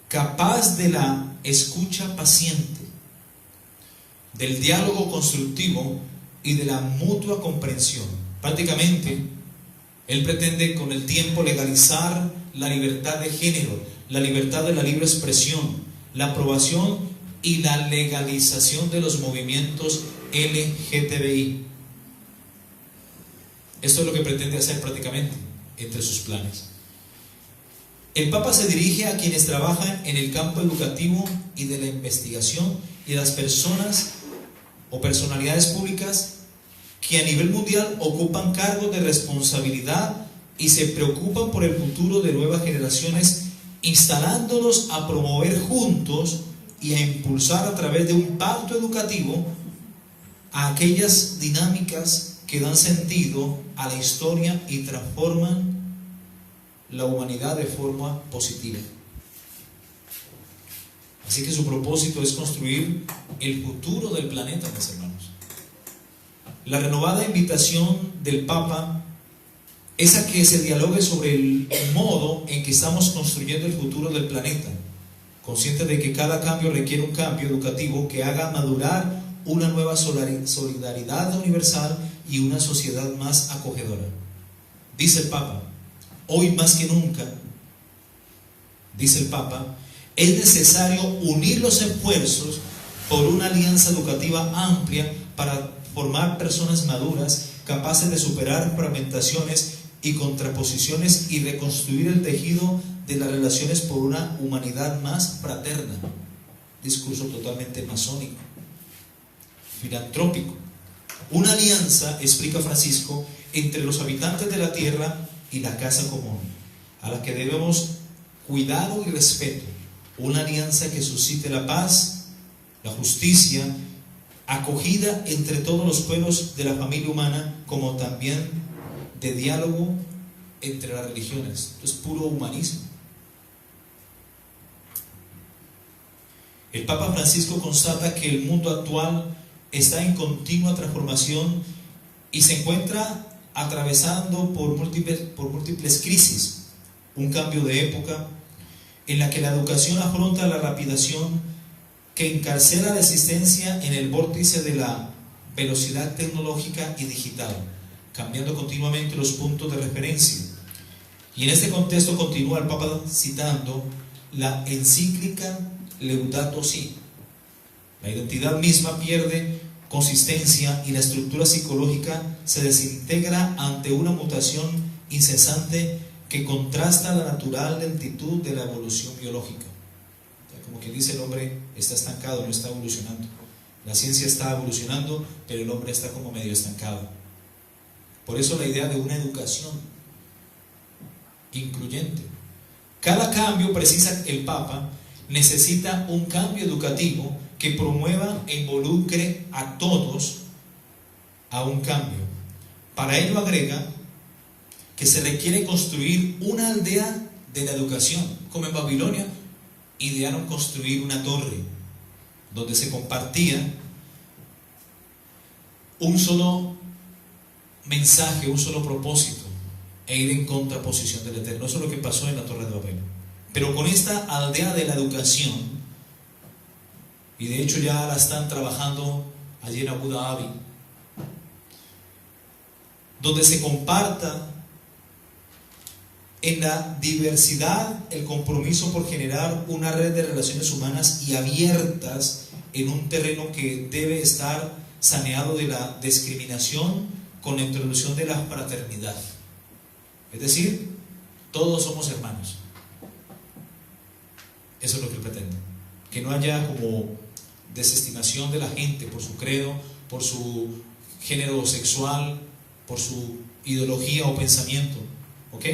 Speaker 1: Capaz de la escucha paciente, del diálogo constructivo y de la mutua comprensión. Prácticamente, él pretende con el tiempo legalizar la libertad de género, la libertad de la libre expresión, la aprobación y la legalización de los movimientos LGTBI. Esto es lo que pretende hacer prácticamente entre sus planes. El Papa se dirige a quienes trabajan en el campo educativo y de la investigación y a las personas o personalidades públicas que a nivel mundial ocupan cargos de responsabilidad y se preocupan por el futuro de nuevas generaciones, instalándolos a promover juntos y a impulsar a través de un pacto educativo a aquellas dinámicas que dan sentido a la historia y transforman la humanidad de forma positiva. Así que su propósito es construir el futuro del planeta, mis hermanos. La renovada invitación del Papa es a que se dialogue sobre el modo en que estamos construyendo el futuro del planeta, consciente de que cada cambio requiere un cambio educativo que haga madurar una nueva solidaridad universal y una sociedad más acogedora. Dice el Papa, hoy más que nunca, dice el Papa, es necesario unir los esfuerzos por una alianza educativa amplia para formar personas maduras, capaces de superar fragmentaciones y contraposiciones y reconstruir el tejido de las relaciones por una humanidad más fraterna. Discurso totalmente masónico, filantrópico. Una alianza, explica Francisco, entre los habitantes de la tierra y la casa común, a la que debemos cuidado y respeto. Una alianza que suscite la paz, la justicia, acogida entre todos los pueblos de la familia humana, como también de diálogo entre las religiones. Esto es puro humanismo. El Papa Francisco constata que el mundo actual está en continua transformación y se encuentra atravesando por múltiples crisis. Un cambio de época en la que la educación afronta la rapidación que encarcela la existencia en el vórtice de la velocidad tecnológica y digital, cambiando continuamente los puntos de referencia. Y en este contexto continúa el Papa citando la encíclica Laudato Si. La identidad misma pierde consistencia y la estructura psicológica se desintegra ante una mutación incesante que contrasta la natural lentitud de la evolución biológica. Como quien dice, el hombre está estancado, no está evolucionando. La ciencia está evolucionando, pero el hombre está como medio estancado. Por eso la idea de una educación incluyente. Cada cambio, precisa el Papa, necesita un cambio educativo que promueva e involucre a todos a un cambio. Para ello agrega que se requiere construir una aldea de la educación, como en Babilonia idearon construir una torre donde se compartía un solo mensaje, un solo propósito, e ir en contraposición del Eterno. Eso es lo que pasó en la Torre de Babel. Pero con esta aldea de la educación, y de hecho ya la están trabajando allí en Abu Dhabi, donde se comparta en la diversidad el compromiso por generar una red de relaciones humanas y abiertas en un terreno que debe estar saneado de la discriminación con la introducción de la fraternidad. Es decir, todos somos hermanos. Eso es lo que él pretende. Que no haya como desestimación de la gente por su credo, por su género sexual, por su ideología o pensamiento. ¿Ok?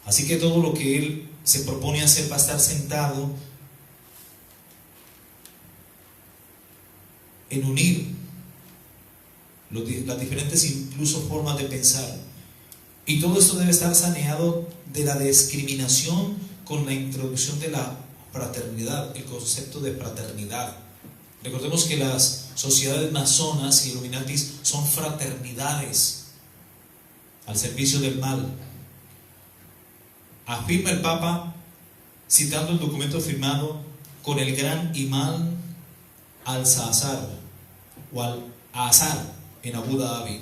Speaker 1: Así que todo lo que él se propone hacer va a estar sentado en unir las diferentes incluso formas de pensar. Y todo esto debe estar saneado de la discriminación con la introducción de la fraternidad, el concepto de fraternidad. Recordemos que las sociedades masonas y Illuminatis son fraternidades al servicio del mal. Afirma el Papa, citando el documento firmado con el gran imán al-Azhar o al-Azhar en Abu Dhabi,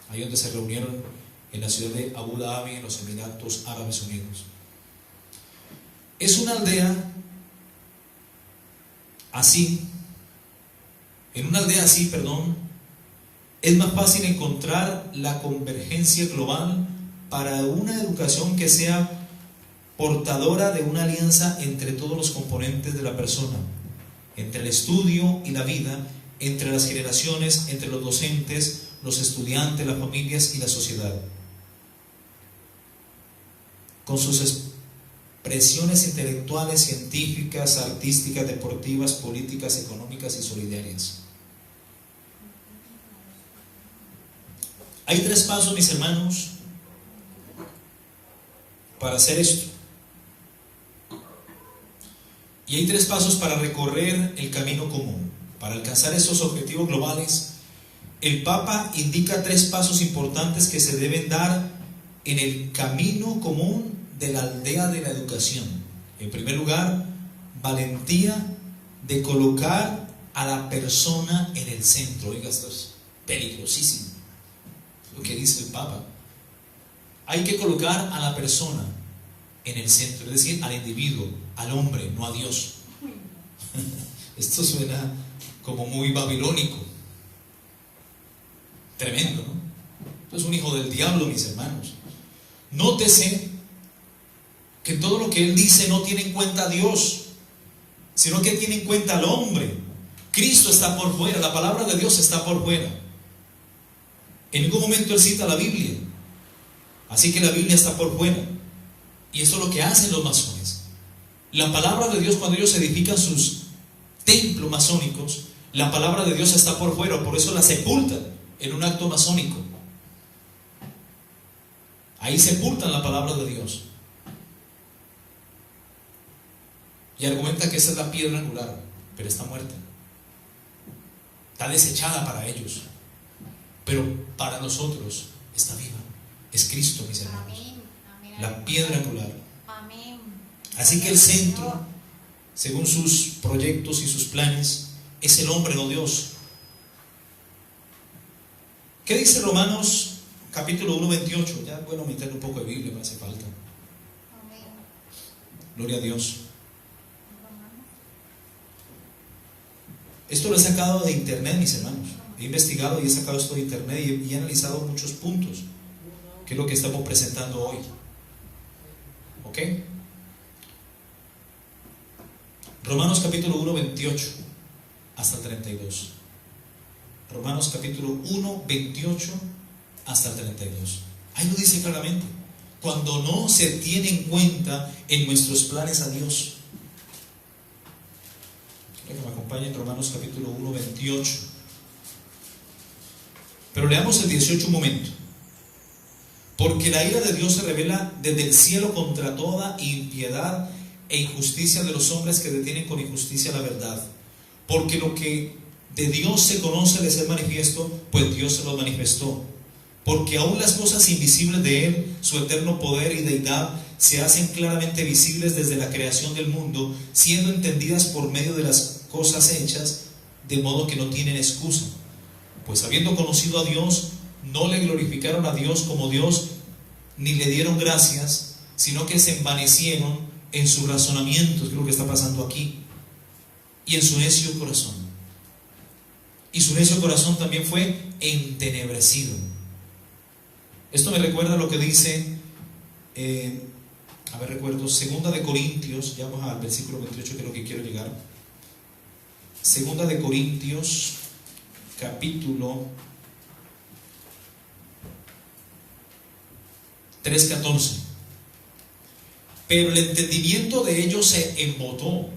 Speaker 1: ahí donde se reunieron en la ciudad de Abu Dhabi, en los Emiratos Árabes Unidos. Es una aldea así, es más fácil encontrar la convergencia global para una educación que sea portadora de una alianza entre todos los componentes de la persona, entre el estudio y la vida, entre las generaciones, entre los docentes, los estudiantes, las familias y la sociedad, con sus expresiones intelectuales, científicas, artísticas, deportivas, políticas, económicas y solidarias. Hay 3 pasos, mis hermanos, para hacer esto. Y hay 3 pasos para recorrer el camino común. Para alcanzar estos objetivos globales, el Papa indica 3 pasos importantes que se deben dar en el camino común de la aldea de la educación. En primer lugar, valentía de colocar a la persona en el centro. Oiga, esto es peligrosísimo, lo que dice el Papa. Hay que colocar a la persona en el centro, es decir, al individuo, al hombre, no a Dios. Esto suena como muy babilónico, tremendo, ¿no? Esto es un hijo del diablo, mis hermanos. Nótese que todo lo que él dice no tiene en cuenta a Dios, sino que tiene en cuenta al hombre. Cristo está por fuera, la palabra de Dios está por fuera. En ningún momento él cita la Biblia, así que la Biblia está por fuera. Y eso es lo que hacen los masones. La palabra de Dios, cuando ellos edifican sus templos masónicos, la palabra de Dios está por fuera, por eso la sepultan en un acto masónico. Ahí sepultan la palabra de Dios y argumenta que esa es la piedra angular, pero está muerta, está desechada para ellos, pero para nosotros está viva. Es Cristo, mis hermanos. La piedra angular. Así que el centro, según sus proyectos y sus planes, es el hombre, no Dios. ¿Qué dice Romanos capítulo 1, 28? Ya bueno, meterle un poco de Biblia, me hace falta. Gloria a Dios. Esto lo he sacado de internet, mis hermanos. He investigado y he sacado esto de internet y he analizado muchos puntos, que es lo que estamos presentando hoy. ¿Ok? Romanos capítulo 1, 28 hasta el 32. Romanos capítulo 1, 28 hasta el 32. Ahí lo dice claramente. Cuando no se tiene en cuenta en nuestros planes a Dios. Quiero que me acompañen en Romanos capítulo 1, 28. Pero leamos el 18 un momento. Porque la ira de Dios se revela desde el cielo contra toda impiedad e injusticia de los hombres que detienen con injusticia la verdad. Porque lo que de Dios se conoce de ser manifiesto, pues Dios se lo manifestó. Porque aún las cosas invisibles de Él, su eterno poder y deidad, se hacen claramente visibles desde la creación del mundo, siendo entendidas por medio de las cosas hechas, de modo que no tienen excusa. Pues habiendo conocido a Dios, no le glorificaron a Dios como Dios, ni le dieron gracias, sino que se envanecieron en sus razonamientos, que es lo que está pasando aquí, y en su necio corazón. Y su necio corazón también fue entenebrecido. Esto me recuerda a lo que dice, recuerdo, 2 de Corintios, ya vamos al versículo 28, que es lo que quiero llegar. 2 de Corintios, capítulo 3:14. Pero el entendimiento de ellos se embotó,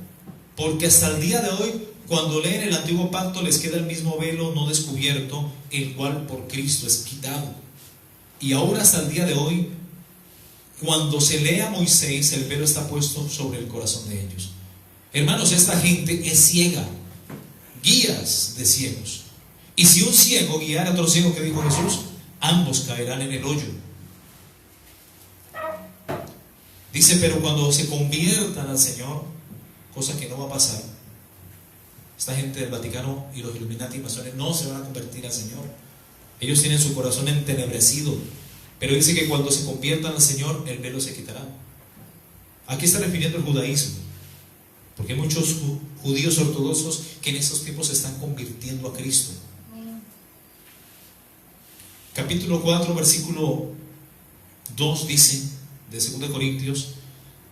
Speaker 1: porque hasta el día de hoy, cuando leen el antiguo pacto, les queda el mismo velo no descubierto, el cual por Cristo es quitado. Y ahora hasta el día de hoy, cuando se lee a Moisés, el velo está puesto sobre el corazón de ellos. Hermanos, esta gente es ciega, guías de ciegos. Y si un ciego guiara a otro ciego, que dijo Jesús, ambos caerán en el hoyo. Dice, pero cuando se conviertan al Señor, cosa que no va a pasar, esta gente del Vaticano y los Illuminati y masones no se van a convertir al Señor. Ellos tienen su corazón entenebrecido. Pero dice que cuando se conviertan al Señor, el velo se quitará. ¿A qué está refiriendo el judaísmo? Porque hay muchos judíos ortodoxos que en estos tiempos se están convirtiendo a Cristo. Capítulo 4, versículo 2 dice, de 2 Corintios: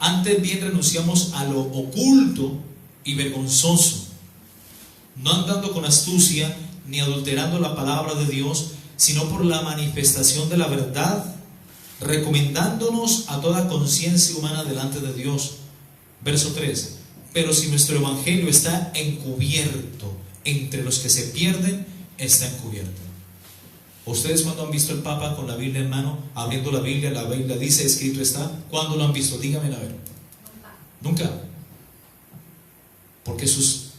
Speaker 1: antes bien renunciamos a lo oculto y vergonzoso, no andando con astucia ni adulterando la palabra de Dios, sino por la manifestación de la verdad, recomendándonos a toda conciencia humana delante de Dios. Verso 3: pero si nuestro evangelio está encubierto entre los que se pierden, está encubierto. Ustedes, cuando han visto al Papa con la Biblia en mano, abriendo la Biblia dice, escrito está? ¿Cuándo lo han visto? Díganme a ver. Nunca. Porque sus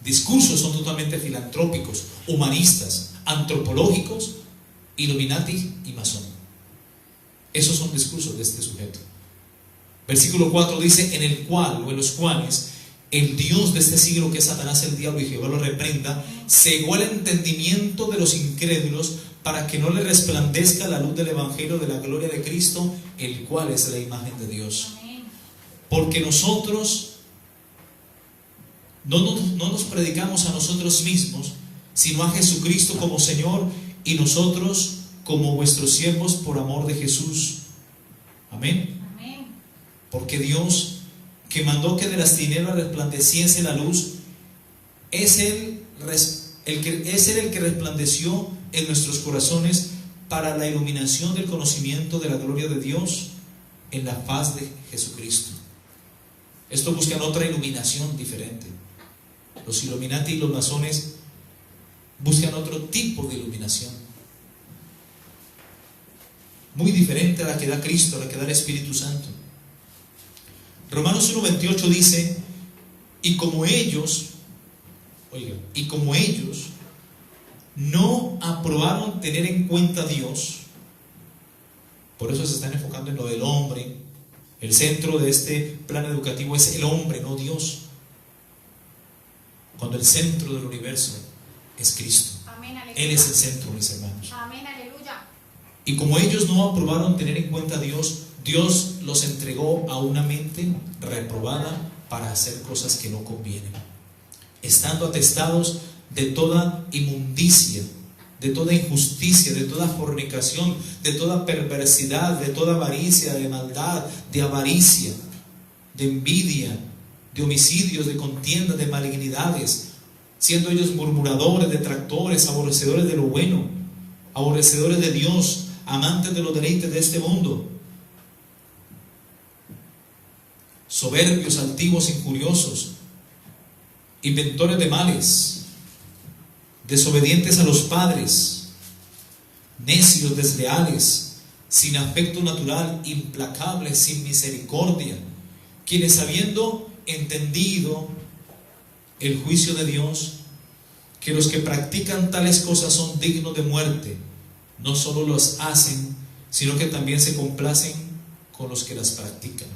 Speaker 1: discursos son totalmente filantrópicos, humanistas, antropológicos, Illuminati y masón. Esos son discursos de este sujeto. Versículo 4 dice: en el cual o en los cuales el Dios de este siglo, que es Satanás, el diablo, y Jehová lo reprenda, cegó el entendimiento de los incrédulos, para que no le resplandezca la luz del evangelio de la gloria de Cristo, el cual es la imagen de Dios. Porque nosotros no nos predicamos a nosotros mismos, sino a Jesucristo como Señor, y nosotros como vuestros siervos por amor de Jesús. Amén.
Speaker 2: Amén.
Speaker 1: Porque Dios, que mandó que de las tinieblas resplandeciese la luz, es Él el que resplandeció en nuestros corazones para la iluminación del conocimiento de la gloria de Dios en la faz de Jesucristo. Esto buscan otra iluminación diferente. Los Illuminati y los masones buscan otro tipo de iluminación, muy diferente a la que da Cristo, a la que da el Espíritu Santo. Romanos 1:28 dice: y como ellos no aprobaron tener en cuenta a Dios, por eso se están enfocando en lo del hombre. El centro de este plan educativo es el hombre, no Dios, cuando el centro del universo es Cristo.
Speaker 2: Amén,
Speaker 1: Él es el centro, mis hermanos.
Speaker 2: Amén, aleluya.
Speaker 1: Y como ellos no aprobaron tener en cuenta a Dios, Dios los entregó a una mente reprobada para hacer cosas que no convienen, estando atestados de toda inmundicia, de toda injusticia, de toda fornicación, de toda perversidad, de toda avaricia, de maldad, de avaricia, de envidia, de homicidios, de contiendas, de malignidades, siendo ellos murmuradores, detractores, aborrecedores de lo bueno, aborrecedores de Dios, amantes de los deleites de este mundo, soberbios, altivos, injuriosos, inventores de males, desobedientes a los padres, necios, desleales, sin afecto natural, implacables, sin misericordia, quienes habiendo entendido el juicio de Dios, que los que practican tales cosas son dignos de muerte, no solo los hacen, sino que también se complacen con los que las practican.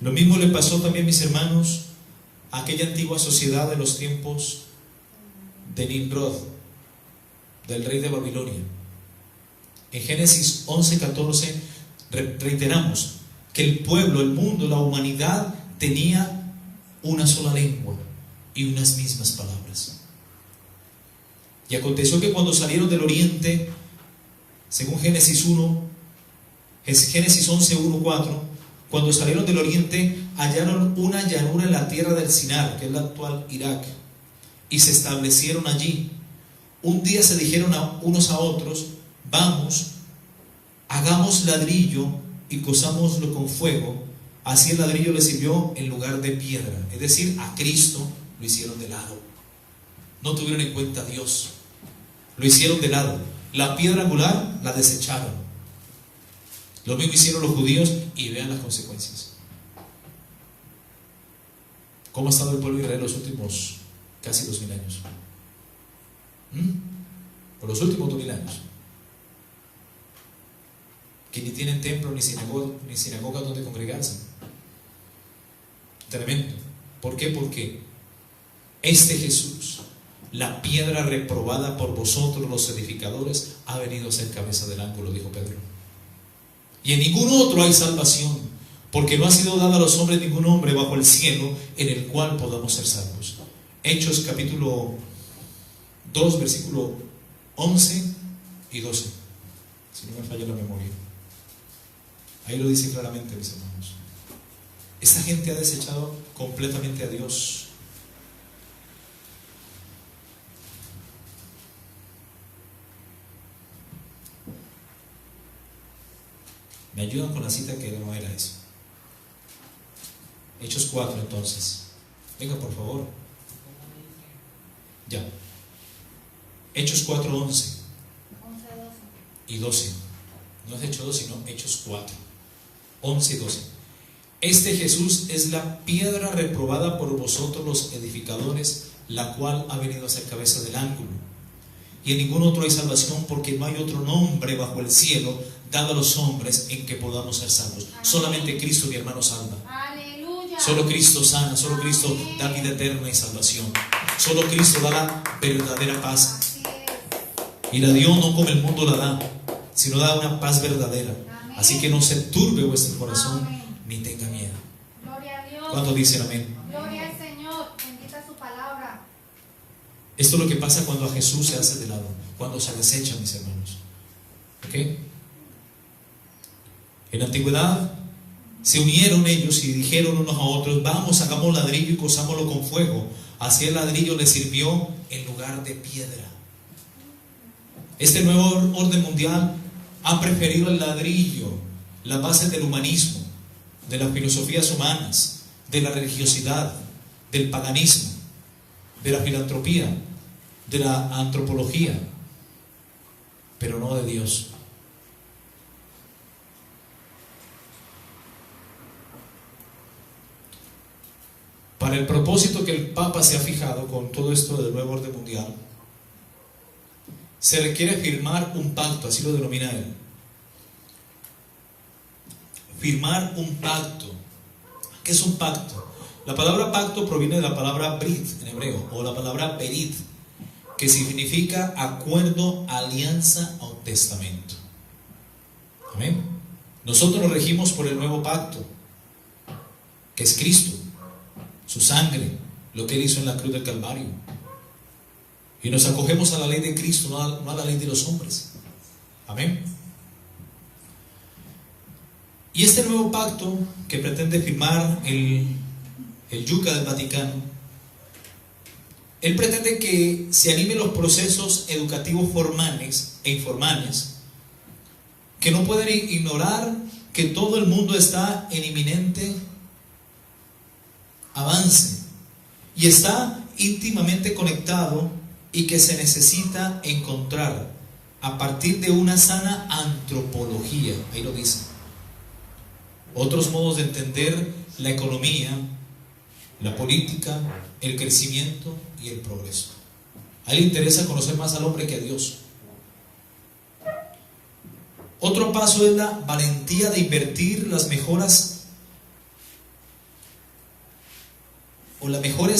Speaker 1: Lo mismo le pasó también, mis hermanos, a aquella antigua sociedad de los tiempos de Nimrod, del rey de Babilonia. En Génesis 11:14 reiteramos que el pueblo, el mundo, la humanidad tenía una sola lengua y unas mismas palabras. Y aconteció que cuando salieron del oriente, según Génesis 11:1-4, cuando salieron del oriente, hallaron una llanura en la tierra del Sinar, que es la actual Irak, y se establecieron allí. Un día se dijeron unos a otros: vamos, hagamos ladrillo y cozámoslo con fuego. Así el ladrillo les sirvió en lugar de piedra. Es decir, a Cristo lo hicieron de lado. No tuvieron en cuenta a Dios. Lo hicieron de lado. La piedra angular la desecharon. Lo mismo hicieron los judíos, y vean las consecuencias. ¿Cómo ha estado el pueblo de Israel los últimos casi 2000 años? Por los últimos 2000 años. Que ni tienen templo ni sinagoga donde congregarse. Tremendo. ¿Por qué? Porque este Jesús, la piedra reprobada por vosotros los edificadores, ha venido a ser cabeza del ángulo, dijo Pedro. Y en ningún otro hay salvación, porque no ha sido dada a los hombres ningún nombre bajo el cielo en el cual podamos ser salvos. Hechos capítulo 2, versículo 11 y 12, si no me falla la memoria. Ahí lo dice claramente, mis hermanos. Esta gente ha desechado completamente a Dios. Me ayudan con la cita que no era eso. Hechos 4, entonces. Venga, por favor. Ya. Hechos 4, 11 y 12. No es Hechos 2, sino Hechos 4, 11 y 12. Este Jesús es la piedra reprobada por vosotros los edificadores, la cual ha venido a ser cabeza del ángulo. Y en ningún otro hay salvación, porque no hay otro nombre bajo el cielo dado a los hombres en que podamos ser salvos. Amén. Solamente Cristo, mi hermano, salva.
Speaker 2: Aleluya.
Speaker 1: Solo Cristo sana, solo Cristo da vida eterna y salvación. Solo Cristo da la verdadera paz. Y la dio no como el mundo la da, sino da una paz verdadera. Amén. Así que no se turbe vuestro corazón, amén, ni tenga miedo.
Speaker 2: Gloria a Dios.
Speaker 1: ¿Cuántos dicen amén?
Speaker 2: Gloria al Señor, bendita su palabra.
Speaker 1: Esto es lo que pasa cuando a Jesús se hace de lado, cuando se desecha, mis hermanos. ¿Ok? En la antigüedad se unieron ellos y dijeron unos a otros: vamos, hagamos ladrillo y cozámoslo con fuego. Así el ladrillo les sirvió en lugar de piedra. Este nuevo orden mundial ha preferido el ladrillo, las bases del humanismo, de las filosofías humanas, de la religiosidad, del paganismo, de la filantropía, de la antropología, pero no de Dios. Para el propósito que el Papa se ha fijado con todo esto del nuevo orden mundial, se requiere firmar un pacto, así lo denomina él. Firmar un pacto. ¿Qué es un pacto? La palabra pacto proviene de la palabra brit en hebreo, o la palabra berit, que significa acuerdo, alianza o testamento. Amén. Nosotros nos regimos por el nuevo pacto, que es Cristo, su sangre, lo que Él hizo en la cruz del Calvario. Y nos acogemos a la ley de Cristo, no a la ley de los hombres. Amén. Y este nuevo pacto que pretende firmar el Yuca del Vaticano, él pretende que se animen los procesos educativos formales e informales, que no pueden ignorar que todo el mundo está en inminente avance y está íntimamente conectado y que se necesita encontrar a partir de una sana antropología, ahí lo dice. Otros modos de entender la economía, la política, el crecimiento y el progreso. A él le interesa conocer más al hombre que a Dios. Otro paso es la valentía de invertir las mejores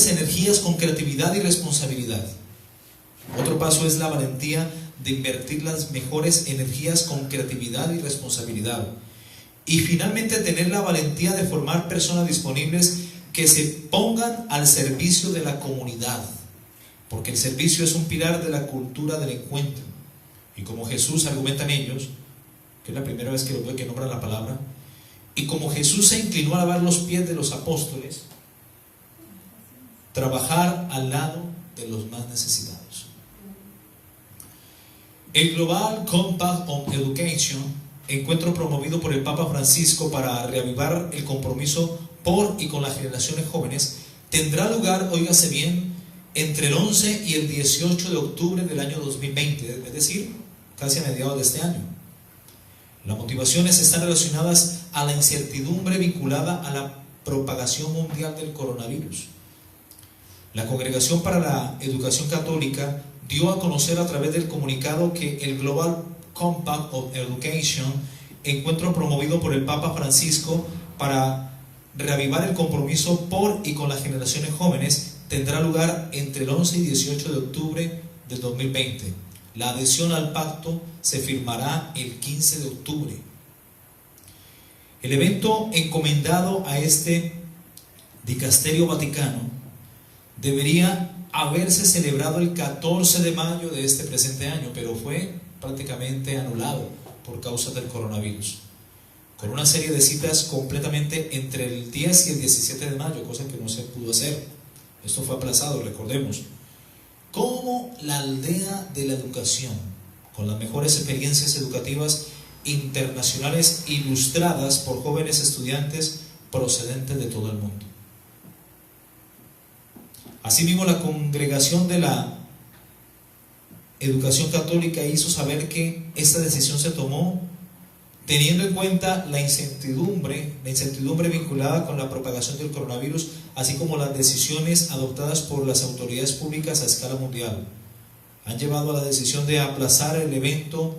Speaker 1: energías con creatividad y responsabilidad. Otro paso es la valentía de invertir las mejores energías con creatividad y responsabilidad. Y finalmente tener la valentía de formar personas disponibles que se pongan al servicio de la comunidad, porque el servicio es un pilar de la cultura del encuentro. Y como Jesús, argumentan ellos, que es la primera vez que lo veo que nombran la palabra, y como Jesús se inclinó a lavar los pies de los apóstoles, trabajar al lado de los más necesitados. El Global Compact on Education, encuentro promovido por el Papa Francisco para reavivar el compromiso por y con las generaciones jóvenes, tendrá lugar, óigase bien, entre el 11 y el 18 de octubre del año 2020, es decir, casi a mediados de este año. Las motivaciones están relacionadas a la incertidumbre vinculada a la propagación mundial del coronavirus. La Congregación para la Educación Católica dio a conocer a través del comunicado que el Global Compact of Education, encuentro promovido por el Papa Francisco para reavivar el compromiso por y con las generaciones jóvenes, tendrá lugar entre el 11 y 18 de octubre del 2020. La adhesión al pacto se firmará el 15 de octubre. El evento encomendado a este dicasterio vaticano debería haberse celebrado el 14 de mayo de este presente año, pero fue prácticamente anulado por causa del coronavirus, con una serie de citas completamente entre el 10 y el 17 de mayo, cosa que no se pudo hacer. Esto fue aplazado, recordemos. Como la aldea de la educación, con las mejores experiencias educativas internacionales ilustradas por jóvenes estudiantes procedentes de todo el mundo. Asimismo, la Congregación de la Educación Católica hizo saber que esta decisión se tomó teniendo en cuenta la incertidumbre vinculada con la propagación del coronavirus, así como las decisiones adoptadas por las autoridades públicas a escala mundial. Han llevado a la decisión de aplazar el evento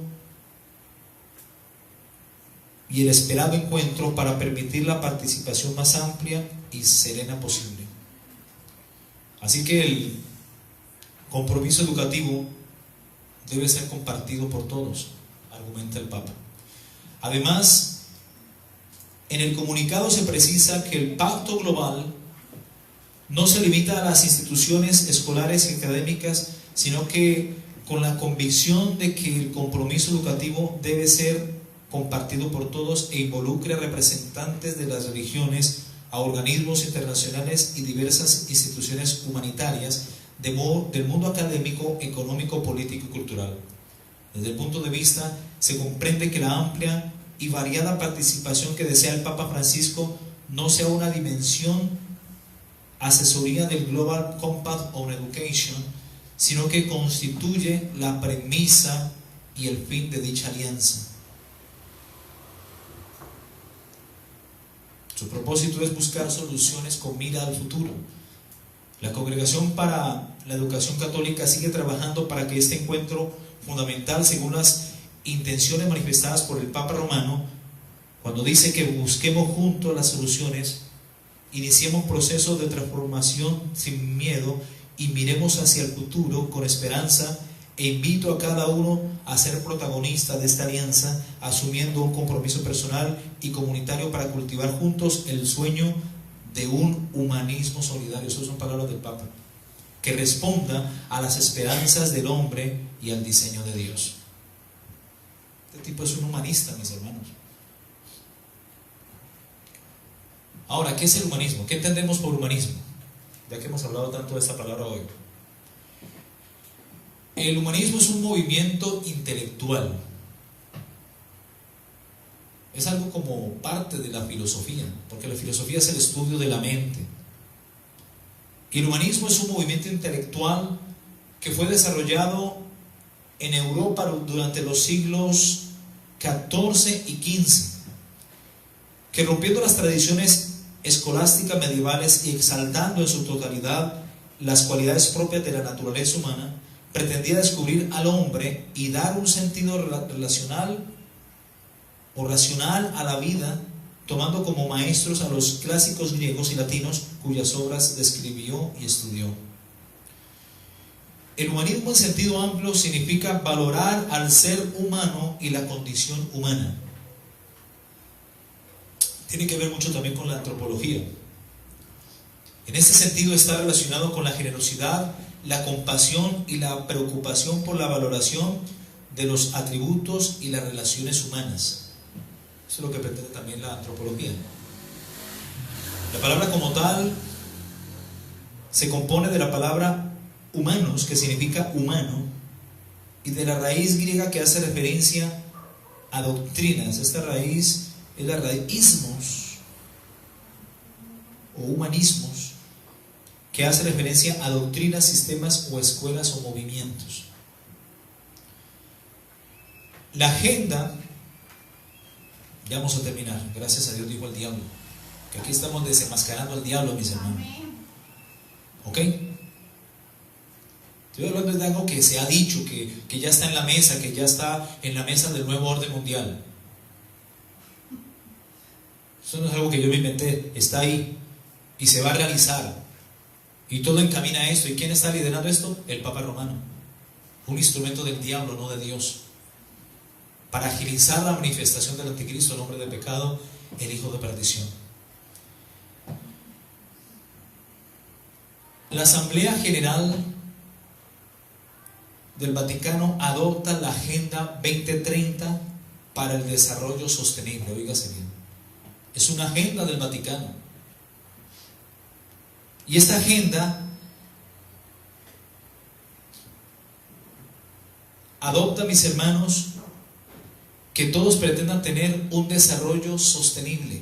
Speaker 1: y el esperado encuentro para permitir la participación más amplia y serena posible. Así que el compromiso educativo debe ser compartido por todos, argumenta el Papa. Además, en el comunicado se precisa que el pacto global no se limita a las instituciones escolares y académicas, sino que con la convicción de que el compromiso educativo debe ser compartido por todos e involucre a representantes de las religiones, a organismos internacionales y diversas instituciones humanitarias del mundo académico, económico, político y cultural. Desde el punto de vista, se comprende que la amplia y variada participación que desea el Papa Francisco no sea una dimensión asesoría del Global Compact on Education, sino que constituye la premisa y el fin de dicha alianza. Su propósito es buscar soluciones con mira al futuro. La Congregación para la Educación Católica sigue trabajando para que este encuentro fundamental, según las intenciones manifestadas por el Papa Romano, cuando dice que busquemos juntos las soluciones, iniciemos procesos de transformación sin miedo y miremos hacia el futuro con esperanza, e invito a cada uno a ser protagonista de esta alianza, asumiendo un compromiso personal y comunitario para cultivar juntos el sueño de un humanismo solidario. Esas son palabras del Papa, que responda a las esperanzas del hombre y al diseño de Dios. Este tipo es un humanista, mis hermanos. Ahora, ¿qué es el humanismo? ¿Qué entendemos por humanismo? Ya que hemos hablado tanto de esta palabra hoy. El humanismo es un movimiento intelectual. Es algo como parte de la filosofía, porque la filosofía es el estudio de la mente. Y el humanismo es un movimiento intelectual que fue desarrollado en Europa durante los siglos XIV y XV, que rompiendo las tradiciones escolásticas medievales y exaltando en su totalidad las cualidades propias de la naturaleza humana, pretendía descubrir al hombre y dar un sentido relacional o racional a la vida, tomando como maestros a los clásicos griegos y latinos cuyas obras describió y estudió. El humanismo en sentido amplio significa valorar al ser humano y la condición humana. Tiene que ver mucho también con la antropología. En este sentido está relacionado con la generosidad, la compasión y la preocupación por la valoración de los atributos y las relaciones humanas. Eso es lo que pretende también la antropología. La palabra como tal se compone de la palabra humanos, que significa humano, y de la raíz griega que hace referencia a doctrinas. Esta raíz es la raíz ismos o humanismos, que hace referencia a doctrinas, sistemas o escuelas o movimientos. La agenda, ya vamos a terminar, gracias a Dios dijo el diablo, que aquí estamos desenmascarando al diablo, mis hermanos. ¿Ok? Estoy hablando de algo que se ha dicho, que ya está en la mesa, que ya está en la mesa del nuevo orden mundial. Eso no es algo que yo me inventé, está ahí y se va a realizar. Y todo encamina a esto. ¿Y quién está liderando esto? El Papa Romano. Un instrumento del diablo, no de Dios. Para agilizar la manifestación del anticristo, el hombre de pecado, el hijo de perdición. La Asamblea General del Vaticano adopta la Agenda 2030 para el desarrollo sostenible. Óigase bien. Es una agenda del Vaticano. Y esta agenda adopta, mis hermanos, que todos pretendan tener un desarrollo sostenible.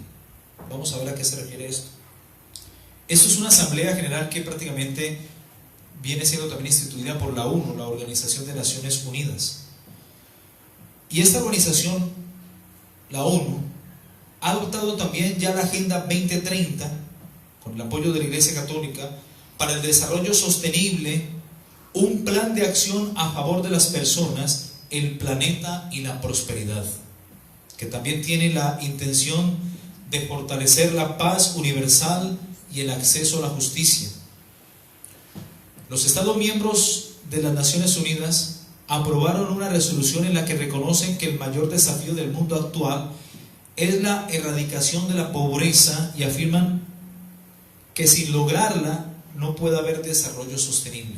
Speaker 1: Vamos a ver a qué se refiere esto. Esto es una asamblea general que prácticamente viene siendo también instituida por la ONU, la Organización de Naciones Unidas. Y esta organización, la ONU, ha adoptado también ya la Agenda 2030, con el apoyo de la Iglesia Católica, para el desarrollo sostenible, un plan de acción a favor de las personas, el planeta y la prosperidad, que también tiene la intención de fortalecer la paz universal y el acceso a la justicia. Los Estados miembros de las Naciones Unidas aprobaron una resolución en la que reconocen que el mayor desafío del mundo actual es la erradicación de la pobreza y afirman que sin lograrla no puede haber desarrollo sostenible.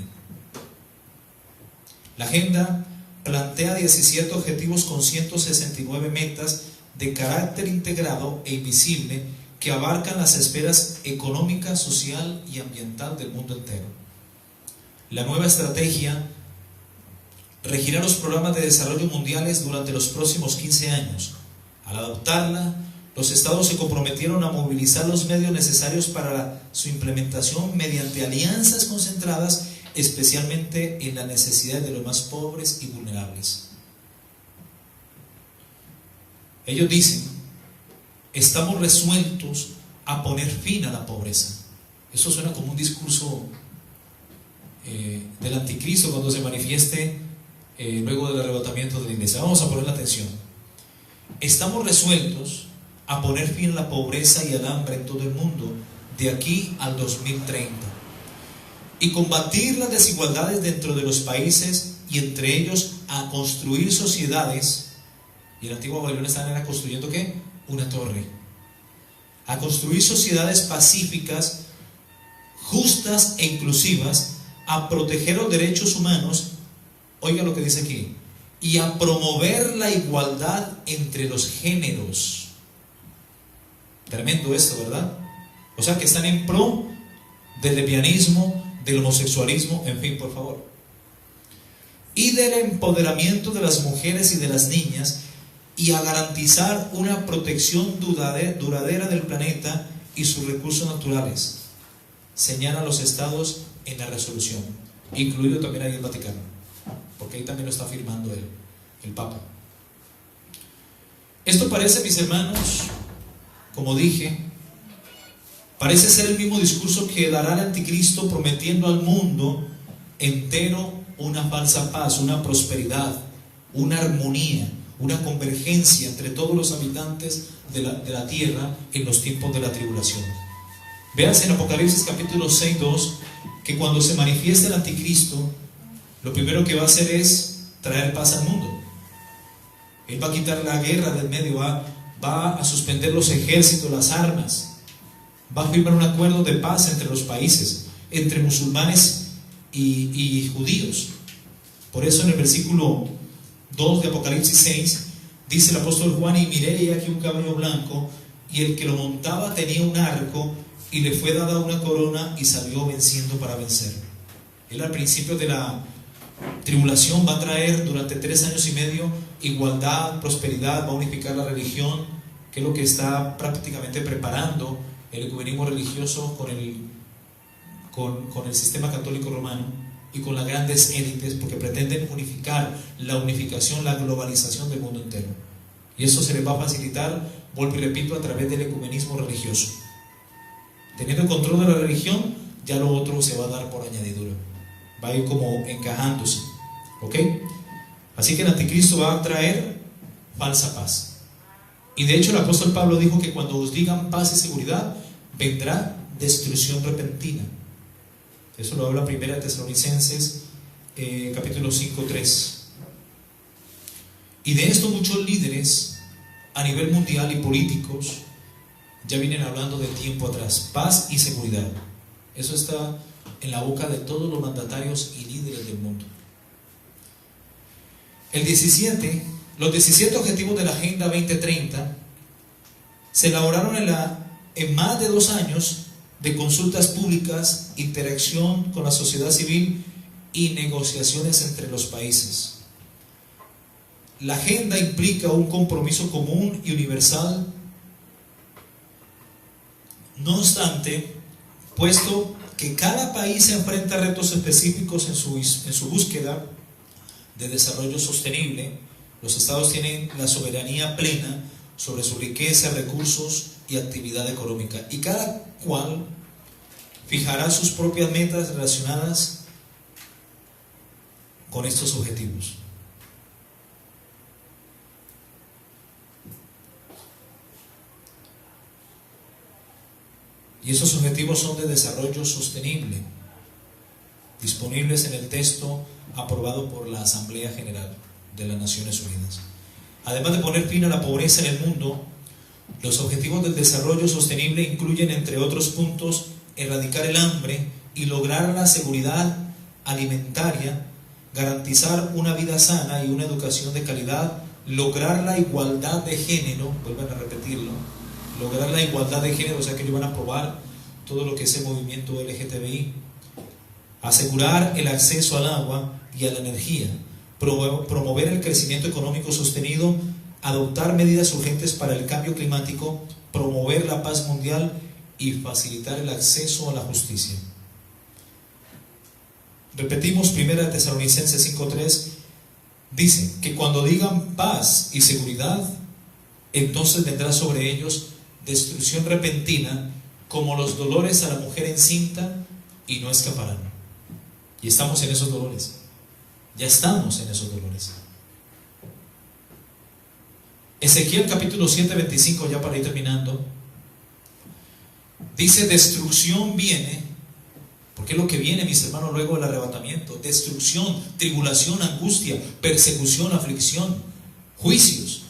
Speaker 1: La agenda plantea 17 objetivos con 169 metas de carácter integrado e invisible que abarcan las esferas económica, social y ambiental del mundo entero. La nueva estrategia regirá los programas de desarrollo mundiales durante los próximos 15 años. Al adoptarla, los estados se comprometieron a movilizar los medios necesarios para su implementación mediante alianzas concentradas, especialmente en las necesidades de los más pobres y vulnerables. Ellos dicen: estamos resueltos a poner fin a la pobreza. Eso suena como un discurso del anticristo cuando se manifieste luego del arrebatamiento de la iglesia. Vamos a poner atención. Estamos resueltos a poner fin a la pobreza y al hambre en todo el mundo de aquí al 2030 y combatir las desigualdades dentro de los países y entre ellos a construir sociedades. Y el antiguo Babilonia estaba construyendo ¿qué? Una torre. A construir sociedades pacíficas, justas e inclusivas, a proteger los derechos humanos, oiga lo que dice aquí, y a promover la igualdad entre los géneros. Tremendo esto, ¿verdad? O sea que están en pro del lesbianismo, del homosexualismo, en fin, por favor. Y del empoderamiento de las mujeres y de las niñas, y a garantizar una protección duradera del planeta y sus recursos naturales, señalan los estados en la resolución. incluido también ahí el Vaticano, porque ahí también lo está firmando el Papa. Esto parece, mis hermanos, como dije, parece ser el mismo discurso que dará el anticristo, prometiendo al mundo entero una falsa paz, una prosperidad, una armonía, una convergencia entre todos los habitantes de la tierra en los tiempos de la tribulación. Véanse en Apocalipsis capítulo 6:2 que cuando se manifiesta el anticristo, lo primero que va a hacer es traer paz al mundo. Él va a quitar la guerra del medio, va a suspender los ejércitos, las armas, va a firmar un acuerdo de paz entre los países, entre musulmanes y judíos. Por eso en el versículo 2 de Apocalipsis 6 dice el apóstol Juan: y miré, y aquí un caballo blanco, y el que lo montaba tenía un arco, y le fue dada una corona, y salió venciendo para vencer. Él al principio de la tribulación va a traer durante 3 años y medio igualdad, prosperidad, va a unificar la religión, que es lo que está prácticamente preparando el ecumenismo religioso con el sistema católico romano y con las grandes élites, porque pretenden unificar la unificación, la globalización del mundo entero. Y eso se les va a facilitar, vuelvo y repito, a través del ecumenismo religioso. Teniendo el control de la religión, ya lo otro se va a dar por añadidura, va a ir como encajándose, ¿ok? Así que el anticristo va a traer falsa paz. Y de hecho el apóstol Pablo dijo que cuando os digan paz y seguridad, vendrá destrucción repentina. Eso lo habla 1 Tesalonicenses capítulo 5:3. Y de esto muchos líderes a nivel mundial y políticos ya vienen hablando de tiempo atrás. Paz y seguridad. Eso está en la boca de todos los mandatarios y líderes del mundo. Los 17 objetivos de la Agenda 2030 se elaboraron en más de 2 años de consultas públicas, interacción con la sociedad civil y negociaciones entre los países. La agenda implica un compromiso común y universal. No obstante, puesto que cada país se enfrenta a retos específicos en su búsqueda de desarrollo sostenible, los estados tienen la soberanía plena sobre su riqueza, recursos y actividad económica, y cada cual fijará sus propias metas relacionadas con estos objetivos. Y esos objetivos son de desarrollo sostenible, disponibles en el texto aprobado por la Asamblea General de las Naciones Unidas. Además de poner fin a la pobreza en el mundo, los objetivos del desarrollo sostenible incluyen, entre otros puntos, erradicar el hambre y lograr la seguridad alimentaria, garantizar una vida sana y una educación de calidad, lograr la igualdad de género, vuelvan a repetirlo, lograr la igualdad de género, o sea que ellos van a aprobar todo lo que es el movimiento LGTBI, asegurar el acceso al agua y a la energía, promover el crecimiento económico sostenido, adoptar medidas urgentes para el cambio climático, promover la paz mundial y facilitar el acceso a la justicia. Repetimos 1 Tesalonicenses 5:3, dice que cuando digan paz y seguridad, entonces vendrá sobre ellos destrucción repentina, como los dolores a la mujer encinta, y no escaparán. Y estamos en esos dolores. Ya estamos en esos dolores. Ezequiel capítulo 7:25, ya para ir terminando, dice: destrucción viene, porque es lo que viene, mis hermanos, luego del arrebatamiento: destrucción, tribulación, angustia, persecución, aflicción, juicios.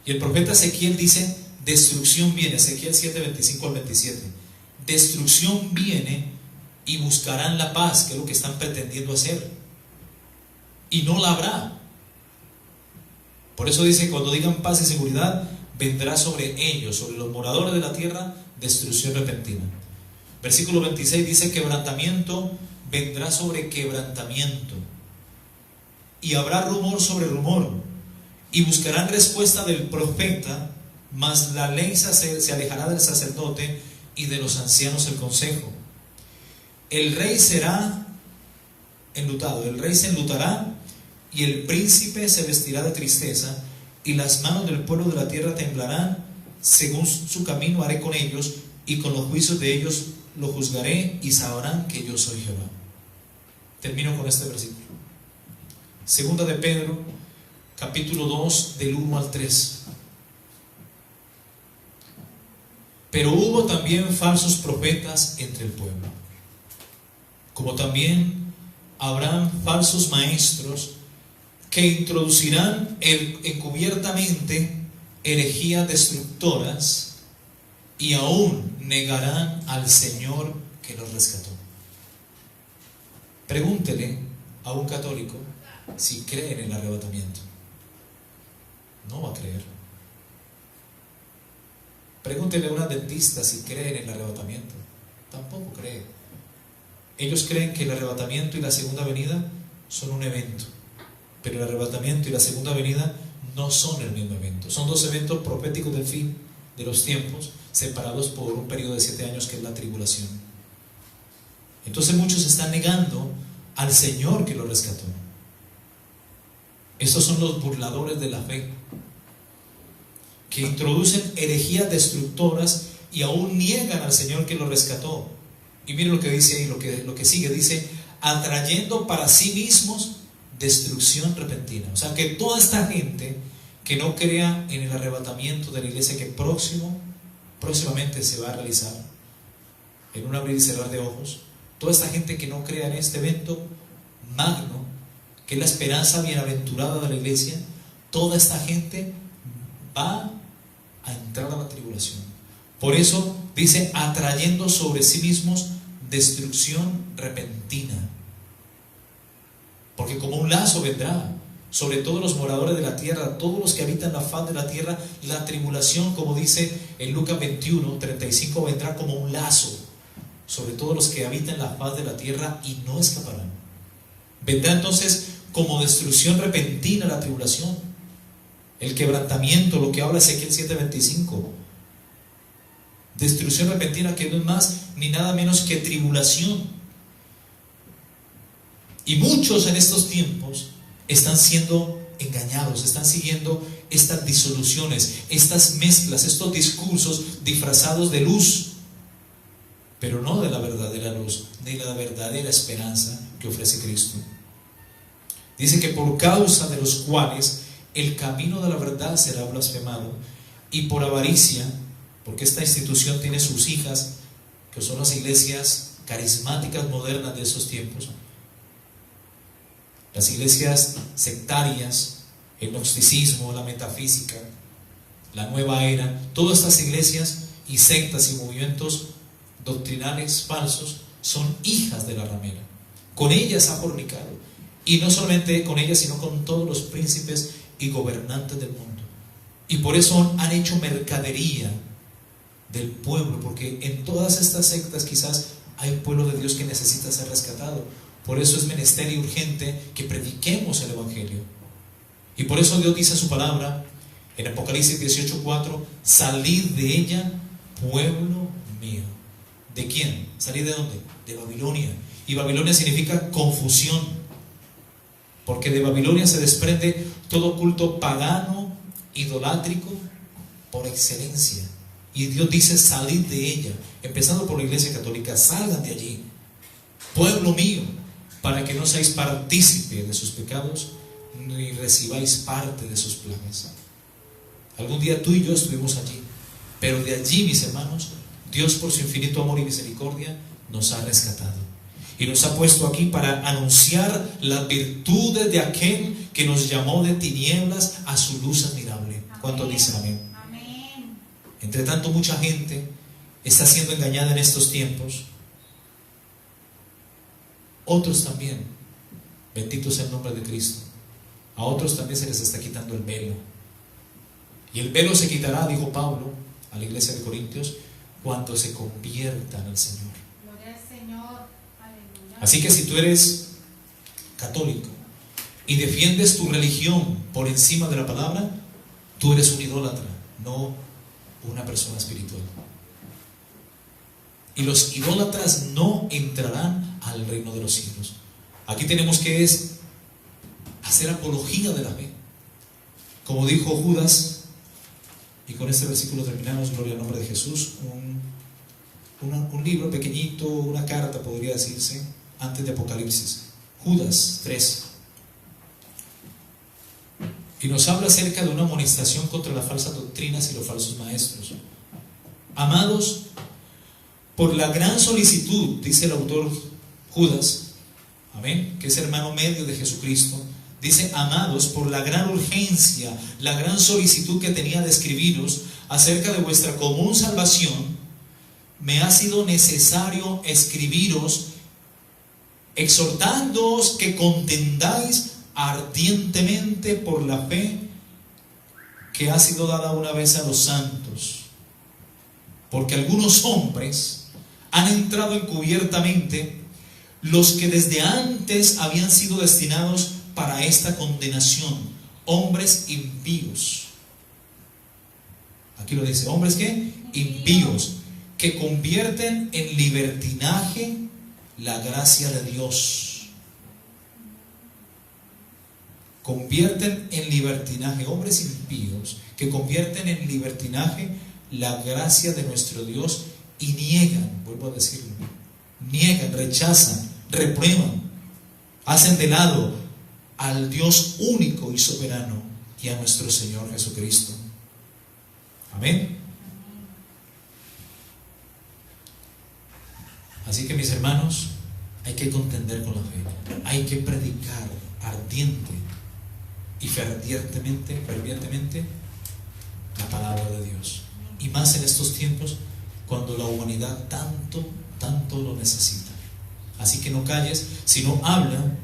Speaker 1: Y el profeta Ezequiel dice: destrucción viene. Ezequiel 7:25-27. Destrucción viene y buscarán la paz, que es lo que están pretendiendo hacer, y no la habrá. Por eso dice: cuando digan paz y seguridad, vendrá sobre ellos, sobre los moradores de la tierra, destrucción repentina. Versículo 26 dice: quebrantamiento vendrá sobre quebrantamiento, y habrá rumor sobre rumor, y buscarán respuesta del profeta, mas la ley se alejará del sacerdote y de los ancianos el consejo. El rey será enlutado. El rey se enlutará y el príncipe se vestirá de tristeza, y las manos del pueblo de la tierra temblarán. Según su camino haré con ellos, y con los juicios de ellos lo juzgaré, y sabrán que yo soy Jehová. Termino con este versículo. Segunda de Pedro, capítulo 2, del 1 al 3. Pero hubo también falsos profetas entre el pueblo, como también habrán falsos maestros que introducirán encubiertamente herejías destructoras, y aún negarán al Señor que los rescató. Pregúntele a un católico si cree en el arrebatamiento. No va a creer. Pregúntele a un adventista si cree en el arrebatamiento. Tampoco cree. Ellos creen que el arrebatamiento y la segunda venida son un evento, pero el arrebatamiento y la segunda venida no son el mismo evento. Son dos eventos proféticos del fin de los tiempos, separados por un periodo de 7 años, que es la tribulación. Entonces muchos están negando al Señor que los rescató. Estos son los burladores de la fe, que introducen herejías destructoras y aún niegan al Señor que los rescató. Y miren lo que dice ahí, lo que sigue, dice: atrayendo para sí mismos destrucción repentina. O sea, que toda esta gente que no crea en el arrebatamiento de la iglesia, que próximamente se va a realizar en un abrir y cerrar de ojos, toda esta gente que no crea en este evento magno, que es la esperanza bienaventurada de la iglesia, toda esta gente va a entrar a la tribulación. Por eso dice: atrayendo sobre sí mismos destrucción repentina. Porque como un lazo vendrá sobre todos los moradores de la tierra, todos los que habitan la faz de la tierra, la tribulación, como dice en Lucas 21:35, vendrá como un lazo sobre todos los que habitan la faz de la tierra, y no escaparán. Vendrá entonces como destrucción repentina la tribulación, el quebrantamiento, lo que habla Ezequiel 7:25. Destrucción repentina, que no es más ni nada menos que tribulación. Y muchos en estos tiempos están siendo engañados, están siguiendo estas disoluciones, estas mezclas, estos discursos disfrazados de luz, pero no de la verdadera luz, ni la verdadera esperanza que ofrece Cristo. Dice que por causa de los cuales el camino de la verdad será blasfemado, y por avaricia, porque esta institución tiene sus hijas, que son las iglesias carismáticas modernas de esos tiempos, las iglesias sectarias, el gnosticismo, la metafísica, la nueva era, todas estas iglesias y sectas y movimientos doctrinales falsos son hijas de la ramera. Con ellas ha fornicado, y no solamente con ellas, sino con todos los príncipes y gobernantes del mundo. Y por eso han hecho mercadería del pueblo, porque en todas estas sectas quizás hay un pueblo de Dios que necesita ser rescatado. Por eso es menester y urgente que prediquemos el Evangelio. Y por eso Dios dice en su palabra, en Apocalipsis 18:4: salid de ella, pueblo mío. ¿De quién? ¿Salir de dónde? De Babilonia. Y Babilonia significa confusión, porque de Babilonia se desprende todo culto pagano, idolátrico, por excelencia. Y Dios dice: salid de ella, empezando por la iglesia católica. Salgan de allí, pueblo mío, para que no seáis partícipe de sus pecados, ni recibáis parte de sus plagas. Algún día tú y yo estuvimos allí, pero de allí, mis hermanos, Dios, por su infinito amor y misericordia, nos ha rescatado y nos ha puesto aquí para anunciar las virtudes de aquel que nos llamó de tinieblas a su luz admirable. ¿Cuántos dicen amén?
Speaker 2: Amén.
Speaker 1: Entre tanto, mucha gente está siendo engañada en estos tiempos. Otros también, bendito sea el nombre de Cristo, a otros también se les está quitando el velo. Y el velo se quitará, dijo Pablo a la iglesia de Corintios, cuando se conviertan al Señor.
Speaker 2: Gloria al Señor. Aleluya.
Speaker 1: Así que si tú eres católico y defiendes tu religión por encima de la palabra, tú eres un idólatra, no una persona espiritual. Y los idólatras no entrarán al reino de los cielos. Aquí tenemos que hacer apología de la fe. Como dijo Judas, y con este versículo terminamos, gloria al nombre de Jesús, un libro pequeñito, una carta podría decirse, antes de Apocalipsis. Judas 3. Y nos habla acerca de una amonestación contra las falsas doctrinas y los falsos maestros. Amados, por la gran solicitud, dice el autor Judas, amén, que es hermano medio de Jesucristo, dice: amados, por la gran urgencia, la gran solicitud que tenía de escribiros acerca de vuestra común salvación, me ha sido necesario escribiros, exhortándoos que contendáis ardientemente por la fe que ha sido dada una vez a los santos, porque algunos hombres han entrado encubiertamente, los que desde antes habían sido destinados para esta condenación, hombres impíos. Aquí lo dice, hombres ¿qué? Impíos, que convierten en libertinaje la gracia de Dios. Convierten en libertinaje, hombres impíos, que convierten en libertinaje la gracia de nuestro Dios y niegan, vuelvo a decirlo, niegan, rechazan, reprueban, hacen de lado al Dios único y soberano y a nuestro Señor Jesucristo. Amén. Así que, mis hermanos, hay que contender con la fe, hay que predicar ardiente y fervientemente la palabra de Dios, y más en estos tiempos cuando la humanidad tanto lo necesita. Así que no calles, sino habla,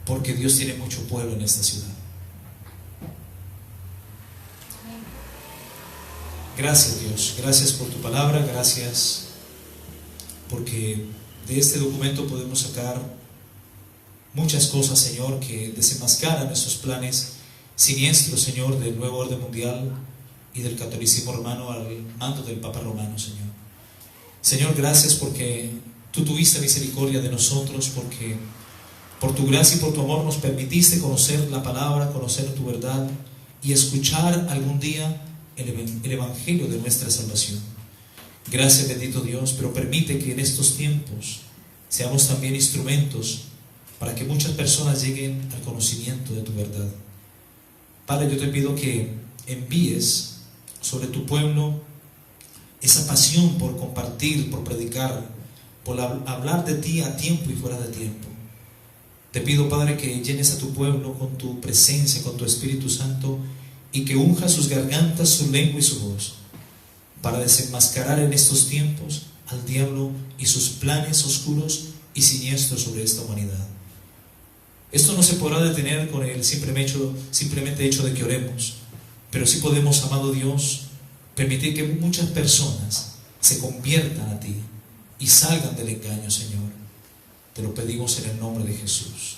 Speaker 1: porque Dios tiene mucho pueblo en esta ciudad. Gracias, Dios, gracias por tu palabra, gracias porque de este documento podemos sacar muchas cosas, Señor, que desenmascaran esos planes siniestros, Señor, del nuevo orden mundial y del catolicismo romano al mando del Papa Romano, Señor. Señor, gracias porque tú tuviste misericordia de nosotros, porque por tu gracia y por tu amor nos permitiste conocer la palabra, conocer tu verdad y escuchar algún día el evangelio de nuestra salvación. Gracias, bendito Dios, pero permite que en estos tiempos seamos también instrumentos para que muchas personas lleguen al conocimiento de tu verdad. Padre, yo te pido que envíes sobre tu pueblo esa pasión por compartir, por predicar, por hablar de ti a tiempo y fuera de tiempo. Te pido, Padre, que llenes a tu pueblo con tu presencia, con tu Espíritu Santo, y que unja sus gargantas, su lengua y su voz, para desenmascarar en estos tiempos al diablo y sus planes oscuros y siniestros sobre esta humanidad. Esto no se podrá detener con el simplemente hecho de que oremos, pero sí podemos, amado Dios, permitir que muchas personas se conviertan a ti y salgan del engaño, Señor. Te lo pedimos en el nombre de Jesús.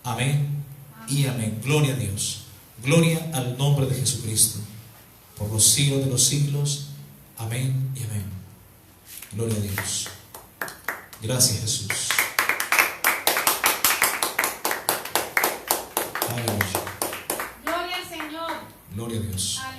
Speaker 1: Amén y amén. Gloria a Dios. Gloria al nombre de Jesucristo. Por los siglos de los siglos. Amén y amén. Gloria a Dios. Gracias, Jesús. Aleluya.
Speaker 2: Gloria al Señor.
Speaker 1: Gloria a Dios.
Speaker 2: Aleluya.